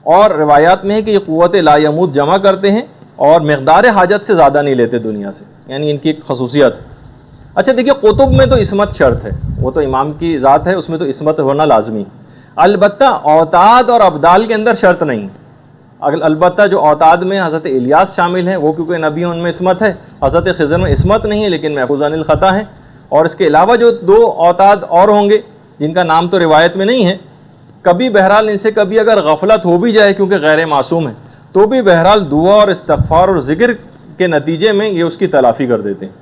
اور روایات میں ہے کہ یہ قوت لا یموت جمع کرتے ہیں اور مقدار حاجت سے زیادہ نہیں لیتے دنیا سے، یعنی ان کی ایک خصوصیت ہے۔ اچھا دیکھیے قطب میں تو عصمت شرط ہے، وہ تو امام کی ذات ہے، اس میں تو عصمت ہونا لازمی، البتہ اوتاد اور ابدال کے اندر شرط نہیں۔ البتہ جو اوتاد میں حضرت الیاس شامل ہیں وہ کیونکہ نبی ان میں عصمت ہے، حضرت خضر میں عصمت نہیں ہے لیکن محفوظ عن الخطا ہیں، اور اس کے علاوہ جو 2 اوتاد اور ہوں گے جن کا نام تو روایت میں نہیں ہے، کبھی بہرحال ان سے کبھی اگر غفلت ہو بھی جائے کیونکہ غیر معصوم ہے تو بھی بہرحال دعا اور استغفار اور ذکر کے نتیجے میں یہ اس کی تلافی کر دیتے ہیں۔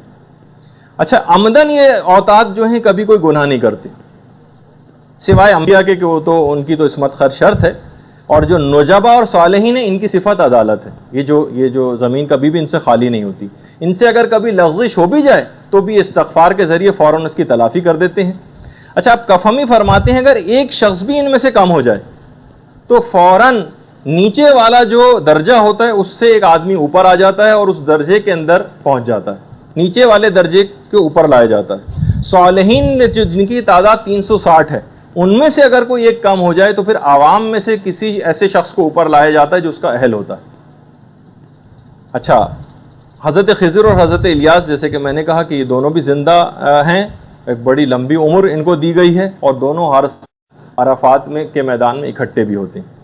اچھا عمدن یہ اوتاد جو ہیں کبھی کوئی گناہ نہیں کرتے سوائے انبیاء کے کہ وہ تو ان کی تو عصمت خیر شرط ہے، اور جو نجبا اور صالحین ہیں ان کی صفت عدالت ہے، یہ جو زمین کبھی بھی ان سے خالی نہیں ہوتی، ان سے اگر کبھی لغزش ہو بھی جائے تو بھی استغفار کے ذریعے فوراً اس کی تلافی کر دیتے ہیں۔ اچھا آپ کفمی فرماتے ہیں اگر ایک شخص بھی ان میں سے کم ہو جائے تو فوراً نیچے والا جو درجہ ہوتا ہے اس سے ایک آدمی اوپر آ جاتا ہے اور اس درجے کے اندر پہنچ جاتا ہے، نیچے والے درجے کے اوپر لایا جاتا ہے۔ صالحین جن کی تعداد 360 ہے ان میں سے اگر کوئی ایک کم ہو جائے تو پھر عوام میں سے کسی ایسے شخص کو اوپر لایا جاتا ہے جو اس کا اہل ہوتا ہے۔ اچھا حضرت خضر اور حضرت الیاس جیسے کہ میں نے کہا کہ یہ دونوں بھی زندہ ہیں، ایک بڑی لمبی عمر ان کو دی گئی ہے، اور دونوں ہر عرفات میں کے میدان میں اکٹھے بھی ہوتے ہیں۔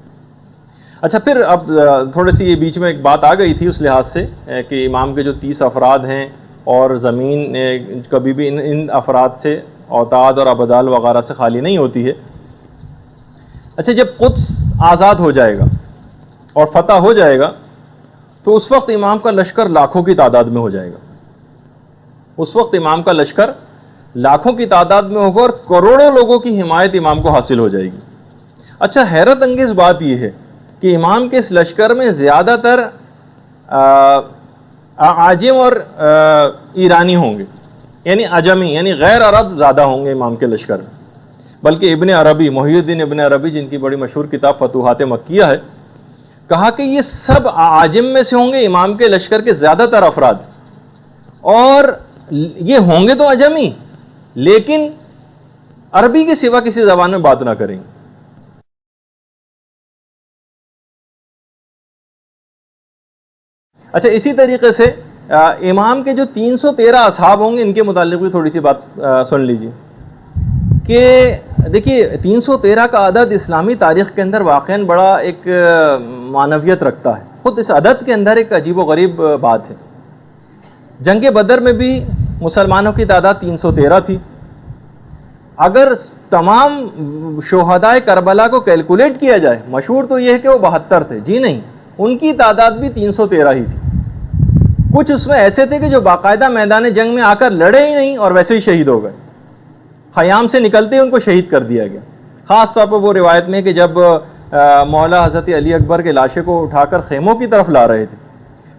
اچھا پھر اب تھوڑی سی یہ بیچ میں ایک بات آ گئی تھی اس لحاظ سے کہ امام کے جو 30 افراد ہیں اور زمین کبھی بھی ان افراد سے اوتاد اور ابدال وغیرہ سے خالی نہیں ہوتی ہے۔ اچھا جب قدس آزاد ہو جائے گا اور فتح ہو جائے گا تو اس وقت امام کا لشکر لاکھوں کی تعداد میں ہو جائے گا، اس وقت امام کا لشکر لاکھوں کی تعداد میں ہوگا اور کروڑوں لوگوں کی حمایت امام کو حاصل ہو جائے گی۔ اچھا حیرت انگیز بات یہ ہے کہ امام کے اس لشکر میں زیادہ تر عاجم اور ایرانی ہوں گے، یعنی عجمی یعنی غیر عرب زیادہ ہوں گے امام کے لشکر میں، بلکہ ابن عربی محی الدین ابن عربی جن کی بڑی مشہور کتاب فتوحات مکیہ ہے، کہا کہ یہ سب عاجم میں سے ہوں گے امام کے لشکر کے زیادہ تر افراد، اور یہ ہوں گے تو عجمی لیکن عربی کے سوا کسی زبان میں بات نہ کریں گے۔ اچھا اسی طریقے سے امام کے جو 313 اصحاب ہوں گے ان کے متعلق بھی تھوڑی سی بات سن لیجیے کہ دیکھیے 313 کا عدد اسلامی تاریخ کے اندر واقعاً بڑا ایک معنویت رکھتا ہے. خود اس عدد کے اندر ایک عجیب و غریب بات ہے. جنگ بدر میں بھی مسلمانوں کی تعداد 313 تھی. اگر تمام شہدائے کربلا کو کیلکولیٹ کیا جائے، مشہور تو یہ ہے کہ وہ 72 تھے، جی نہیں، ان کی تعداد بھی 313 ہی تھی. کچھ اس میں ایسے تھے کہ جو باقاعدہ میدان جنگ میں آ کر لڑے ہی نہیں اور ویسے ہی شہید ہو گئے، خیام سے نکلتے ہی ان کو شہید کر دیا گیا. خاص طور پر وہ روایت میں کہ جب مولا حضرت علی اکبر کے لاشے کو اٹھا کر خیموں کی طرف لا رہے تھے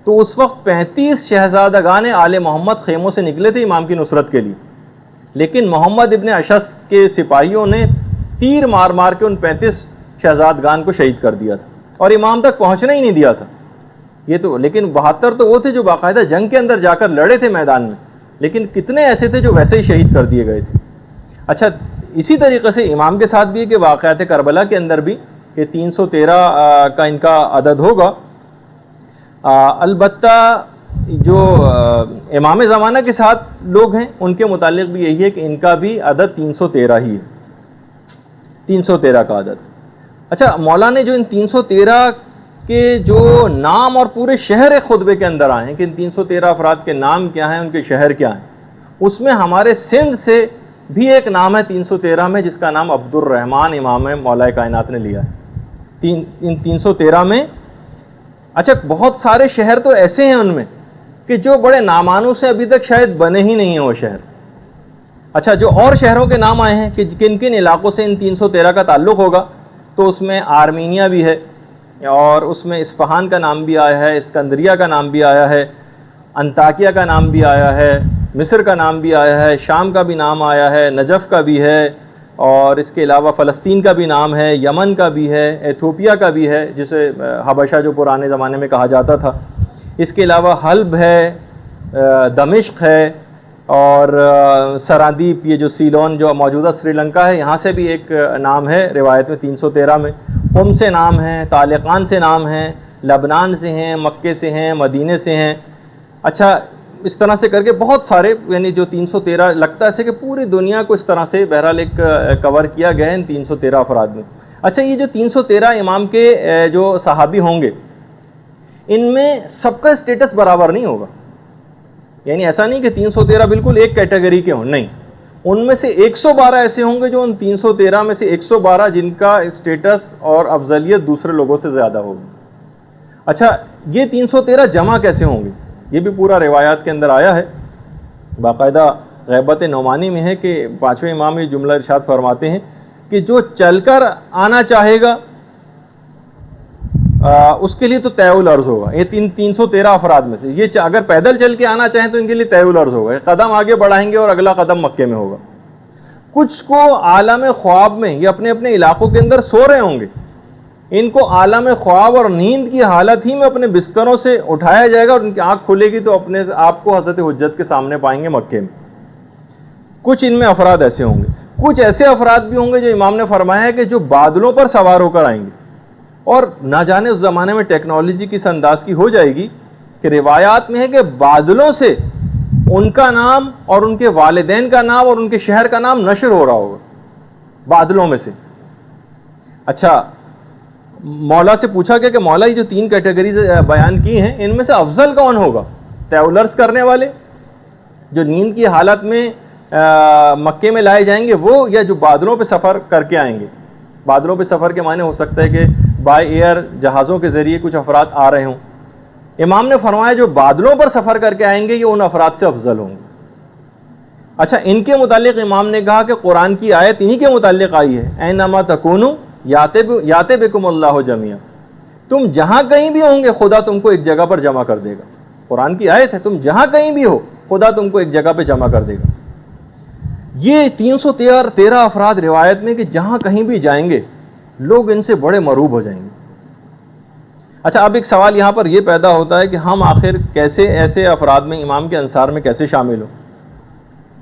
تو اس وقت 35 شہزادگان آل محمد خیموں سے نکلے تھے امام کی نصرت کے لیے، لیکن محمد ابن اشعث کے سپاہیوں نے تیر مار مار کے ان 35 شہزادگان کو شہید کر دیا تھا اور امام تک پہنچنا ہی نہیں دیا تھا. یہ تو لیکن 72 تو وہ تھے جو باقاعدہ جنگ کے اندر جا کر لڑے تھے میدان میں، لیکن کتنے ایسے تھے جو ویسے ہی شہید کر دیے گئے تھے. اچھا اسی طریقے سے امام کے ساتھ بھی ہے کہ واقعات کربلا کے اندر بھی کہ 313 کا ان کا عدد ہوگا. البتہ جو امام زمانہ کے ساتھ لوگ ہیں ان کے متعلق بھی یہی ہے کہ ان کا بھی عدد 313 ہی ہے، 313 کا عدد. اچھا مولا نے جو ان 313 کے جو نام اور پورے شہر ایک خطبے کے اندر آئے ہیں کہ ان 313 افراد کے نام کیا ہیں، ان کے شہر کیا ہیں، اس میں ہمارے سندھ سے بھی ایک نام ہے 313 میں جس کا نام عبد الرحمن امام مولا کائنات نے لیا ہے ان 313 میں. اچھا بہت سارے شہر تو ایسے ہیں ان میں کہ جو بڑے نامانوس سے ابھی تک شاید بنے ہی نہیں ہیں وہ شہر. اچھا جو اور شہروں کے نام آئے ہیں کہ کن کن علاقوں سے ان 313 کا تعلق ہوگا، تو اس میں آرمینیا بھی ہے اور اس میں اصفہان کا نام بھی آیا ہے، اسکندریہ کا نام بھی آیا ہے، انطاکیہ کا نام بھی آیا ہے، مصر کا نام بھی آیا ہے، شام کا بھی نام آیا ہے، نجف کا بھی ہے، اور اس کے علاوہ فلسطین کا بھی نام ہے، یمن کا بھی ہے، ایتھوپیا کا بھی ہے جسے حبشہ جو پرانے زمانے میں کہا جاتا تھا. اس کے علاوہ حلب ہے، دمشق ہے، اور سرادیپ یہ جو سیلون جو موجودہ سری لنکا ہے یہاں سے بھی ایک نام ہے روایت میں 313 میں. سے نام ہیں، طالقان سے نام ہیں، لبنان سے ہیں، مکے سے ہیں، مدینے سے ہیں. اچھا اس طرح سے کر کے بہت سارے یعنی جو 313 لگتا ہے کہ پوری دنیا کو اس طرح سے بہرحال ایک کور کیا گیا ہے ان 313 افراد میں. اچھا یہ جو 313 امام کے جو صحابی ہوں گے ان میں سب کا اسٹیٹس برابر نہیں ہوگا. یعنی ایسا نہیں کہ 313 بالکل ایک کیٹیگری کے ہوں، نہیں، ان میں سے 112 ایسے ہوں گے جو ان 313 میں سے 112 جن کا اسٹیٹس اور افضلیت دوسرے لوگوں سے زیادہ ہوگی. اچھا یہ 313 جمع کیسے ہوں گے، یہ بھی پورا روایات کے اندر آیا ہے. باقاعدہ غیبت نعمانی میں ہے کہ 5ویں امام یہ جملہ ارشاد فرماتے ہیں کہ جو چل کر آنا چاہے گا اس کے لیے تو طے الارض ہوگا. یہ 313 افراد میں سے یہ اگر پیدل چل کے آنا چاہیں تو ان کے لیے طے الارض ہوگا، قدم آگے بڑھائیں گے اور اگلا قدم مکے میں ہوگا. کچھ کو عالم خواب میں یہ اپنے اپنے علاقوں کے اندر سو رہے ہوں گے، ان کو عالم خواب اور نیند کی حالت ہی میں اپنے بستروں سے اٹھایا جائے گا اور ان کی آنکھ کھلے گی تو اپنے آپ کو حضرت حجت کے سامنے پائیں گے مکے میں. کچھ ان میں افراد ایسے ہوں گے. کچھ ایسے افراد بھی ہوں گے جو امام نے فرمایا ہے کہ جو بادلوں پر سوار ہو کر آئیں گے، اور نہ جانے اس زمانے میں ٹیکنالوجی کس انداز کی ہو جائے گی کہ روایات میں ہے کہ بادلوں سے ان کا نام اور ان کے والدین کا نام اور ان کے شہر کا نام نشر ہو رہا ہوگا بادلوں میں سے. اچھا مولا سے پوچھا گیا کہ مولا یہ جو 3 کیٹیگریز بیان کی ہیں ان میں سے افضل کون ہوگا، طیولرز کرنے والے جو نیند کی حالت میں مکے میں لائے جائیں گے وہ، یا جو بادلوں پہ سفر کر کے آئیں گے. بادلوں پہ سفر کے معنی ہو سکتا ہے کہ بائی ایئر جہازوں کے ذریعے کچھ افراد آ رہے ہوں. امام نے فرمایا جو بادلوں پر سفر کر کے آئیں گے یہ ان افراد سے افضل ہوں گے. اچھا ان کے متعلق امام نے کہا کہ قرآن کی آیت انہی کے متعلق آئی ہے، اینما تکونوا یاتی بکم اللہ جمیعا، تم جہاں کہیں بھی ہوں گے خدا تم کو ایک جگہ پر جمع کر دے گا. قرآن کی آیت ہے، تم جہاں کہیں بھی ہو خدا تم کو ایک جگہ پہ جمع کر دے گا. یہ 313 افراد روایت میں کہ جہاں کہیں بھی جائیں گے لوگ ان سے بڑے مروب ہو جائیں گے. اچھا اب ایک سوال یہاں پر یہ پیدا ہوتا ہے کہ ہم آخر کیسے ایسے افراد میں امام کے انصار میں کیسے شامل ہوں.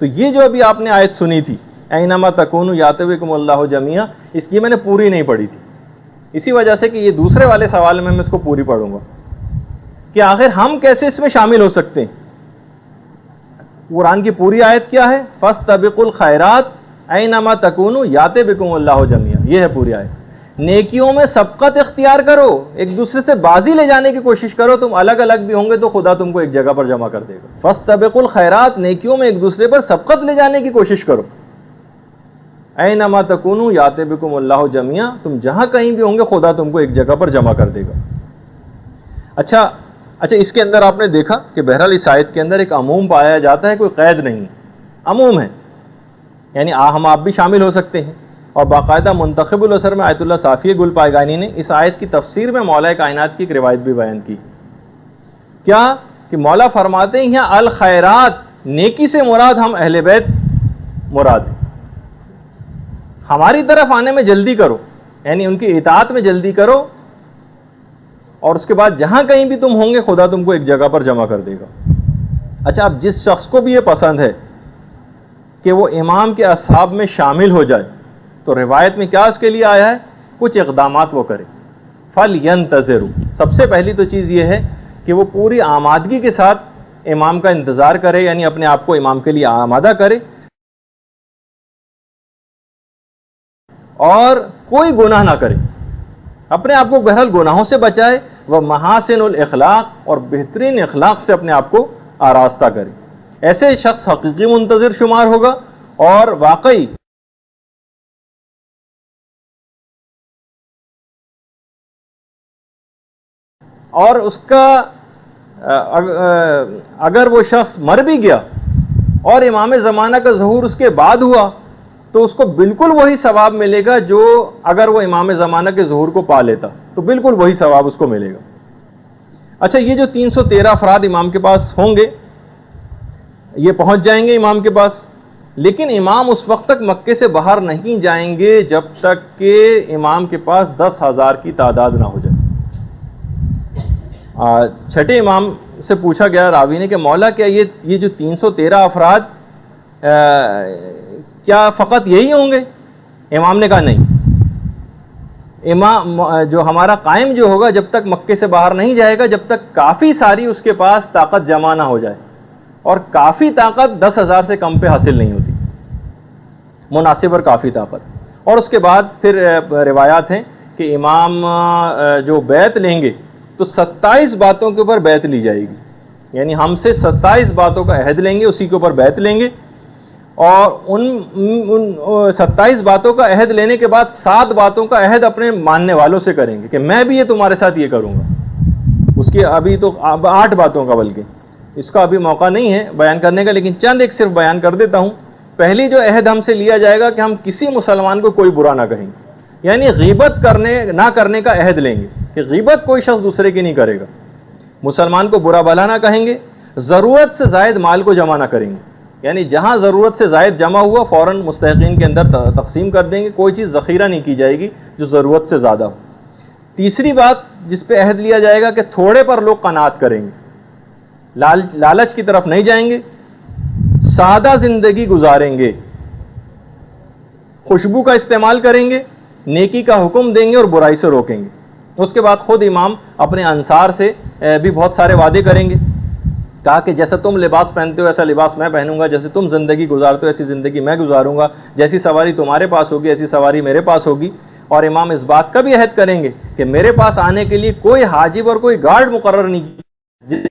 تو یہ جو ابھی آپ نے آیت سنی تھی اینما تکونوا یاتی بکم اللہ جمیعا، اس کی میں نے پوری نہیں پڑھی تھی اسی وجہ سے کہ یہ دوسرے والے سوال میں اس کو پوری پڑھوں گا کہ آخر ہم کیسے اس میں شامل ہو سکتے ہیں. قرآن کی پوری آیت کیا ہے، فاستبقوا الخیرات اینما تکونوا یاتی بکم اللہ جمیعا، یہ ہے پوری آیت۔ نیکیوں میں سبقت اختیار کرو، ایک دوسرے سے بازی لے جانے کی کوشش کرو، تم الگ الگ بھی ہوں گے تو خدا تم کو ایک جگہ پر جمع کر دے گا۔ فاستبقوا الخیرات، نیکیوں میں ایک دوسرے پر سبقت لے جانے کی کوشش کرو۔ اینما تکونوا یاتی بکم اللہ جمیعا، تم جہاں کہیں بھی ہوں گے خدا تم کو ایک جگہ پر جمع کر دے گا۔ اچھا اس کے اندر آپ نے دیکھا کہ بہرحال اس آیت کے اندر ایک عموم پایا جاتا ہے، کوئی قید نہیں، عموم ہے، یعنی ہم آپ بھی شامل ہو سکتے ہیں۔ اور باقاعدہ منتخب الاثر میں آیت اللہ صافی گل پائگانی نے اس آیت کی تفسیر میں مولا کائنات کی ایک روایت بھی بیان کی، کیا کہ مولا فرماتے ہیں یہاں الخیرات، نیکی سے مراد ہم اہل بیت مراد ہیں، ہماری طرف آنے میں جلدی کرو، یعنی ان کی اطاعت میں جلدی کرو، اور اس کے بعد جہاں کہیں بھی تم ہوں گے خدا تم کو ایک جگہ پر جمع کر دے گا۔ اچھا، اب جس شخص کو بھی یہ پسند ہے کہ وہ امام کے اصحاب میں شامل ہو جائے تو روایت میں کیا اس کے لیے آیا ہے؟ کچھ اقدامات وہ کرے۔ فَلْيَنْتَظِرُوا، سب سے پہلی تو چیز یہ ہے کہ وہ پوری آمادگی کے ساتھ امام کا انتظار کرے، یعنی اپنے آپ کو امام کے لیے آمادہ کرے، اور کوئی گناہ نہ کرے، اپنے آپ کو بہرحال گناہوں سے بچائے، وہ محاسن الاخلاق، اور بہترین اخلاق سے اپنے آپ کو آراستہ کرے۔ ایسے شخص حقیقی منتظر شمار ہوگا، اور واقعی اور اس کا اگر وہ شخص مر بھی گیا اور امام زمانہ کا ظہور اس کے بعد ہوا تو اس کو بالکل وہی ثواب ملے گا جو اگر وہ امام زمانہ کے ظہور کو پا لیتا، تو بالکل وہی ثواب اس کو ملے گا۔ اچھا، یہ جو 313 افراد امام کے پاس ہوں گے، یہ پہنچ جائیں گے امام کے پاس، لیکن امام اس وقت تک مکے سے باہر نہیں جائیں گے جب تک کہ امام کے پاس 10,000 کی تعداد نہ ہو جائے۔ چھٹے امام سے پوچھا گیا راوی نے کہ مولا کیا یہ جو 313 افراد کیا فقط یہی ہوں گے؟ امام نے کہا نہیں، امام جو ہمارا قائم جو ہوگا جب تک مکے سے باہر نہیں جائے گا، جب تک کافی ساری اس کے پاس طاقت جمع نہ ہو جائے، اور کافی طاقت 10,000 سے کم پہ حاصل نہیں ہوتی، مناسب اور کافی طاقت۔ اور اس کے بعد پھر روایات ہیں کہ امام جو بیعت لیں گے تو 27 باتوں کے اوپر بیعت لی جائے گی، یعنی ہم سے 27 باتوں کا عہد لیں گے، اسی کے اوپر بیعت لیں گے، اور ان 27 باتوں کا عہد لینے کے بعد 7 باتوں کا عہد اپنے ماننے والوں سے کریں گے کہ میں بھی یہ تمہارے ساتھ یہ کروں گا۔ اس کی ابھی تو 8 باتوں کا، بلکہ اس کا ابھی موقع نہیں ہے بیان کرنے کا، لیکن چند ایک صرف بیان کر دیتا ہوں۔ پہلی جو عہد ہم سے لیا جائے گا کہ ہم کسی مسلمان کو کوئی برا نہ کہیں گے، یعنی غیبت نہ کرنے کا عہد لیں گے کہ غیبت کوئی شخص دوسرے کی نہیں کرے گا، مسلمان کو برا بھلا نہ کہیں گے، ضرورت سے زائد مال کو جمع نہ کریں گے، یعنی جہاں ضرورت سے زائد جمع ہوا فوراً مستحقین کے اندر تقسیم کر دیں گے، کوئی چیز ذخیرہ نہیں کی جائے گی جو ضرورت سے زیادہ ہو۔ تیسری بات جس پہ عہد لیا جائے گا کہ تھوڑے پر لوگ قناعت کریں گے، لالچ کی طرف نہیں جائیں گے، سادہ زندگی گزاریں گے، خوشبو کا استعمال کریں گے، نیکی کا حکم دیں گے اور برائی سے روکیں گے۔ اس کے بعد خود امام اپنے انصار سے بھی بہت سارے وعدے کریں گے، کہا کہ جیسا تم لباس پہنتے ہو ایسا لباس میں پہنوں گا، جیسے تم زندگی گزارتے ہو ایسی زندگی میں گزاروں گا، جیسی سواری تمہارے پاس ہوگی ایسی سواری میرے پاس ہوگی۔ اور امام اس بات کا بھی عہد کریں گے کہ میرے پاس آنے کے لیے کوئی حاجب اور کوئی گارڈ مقرر نہیں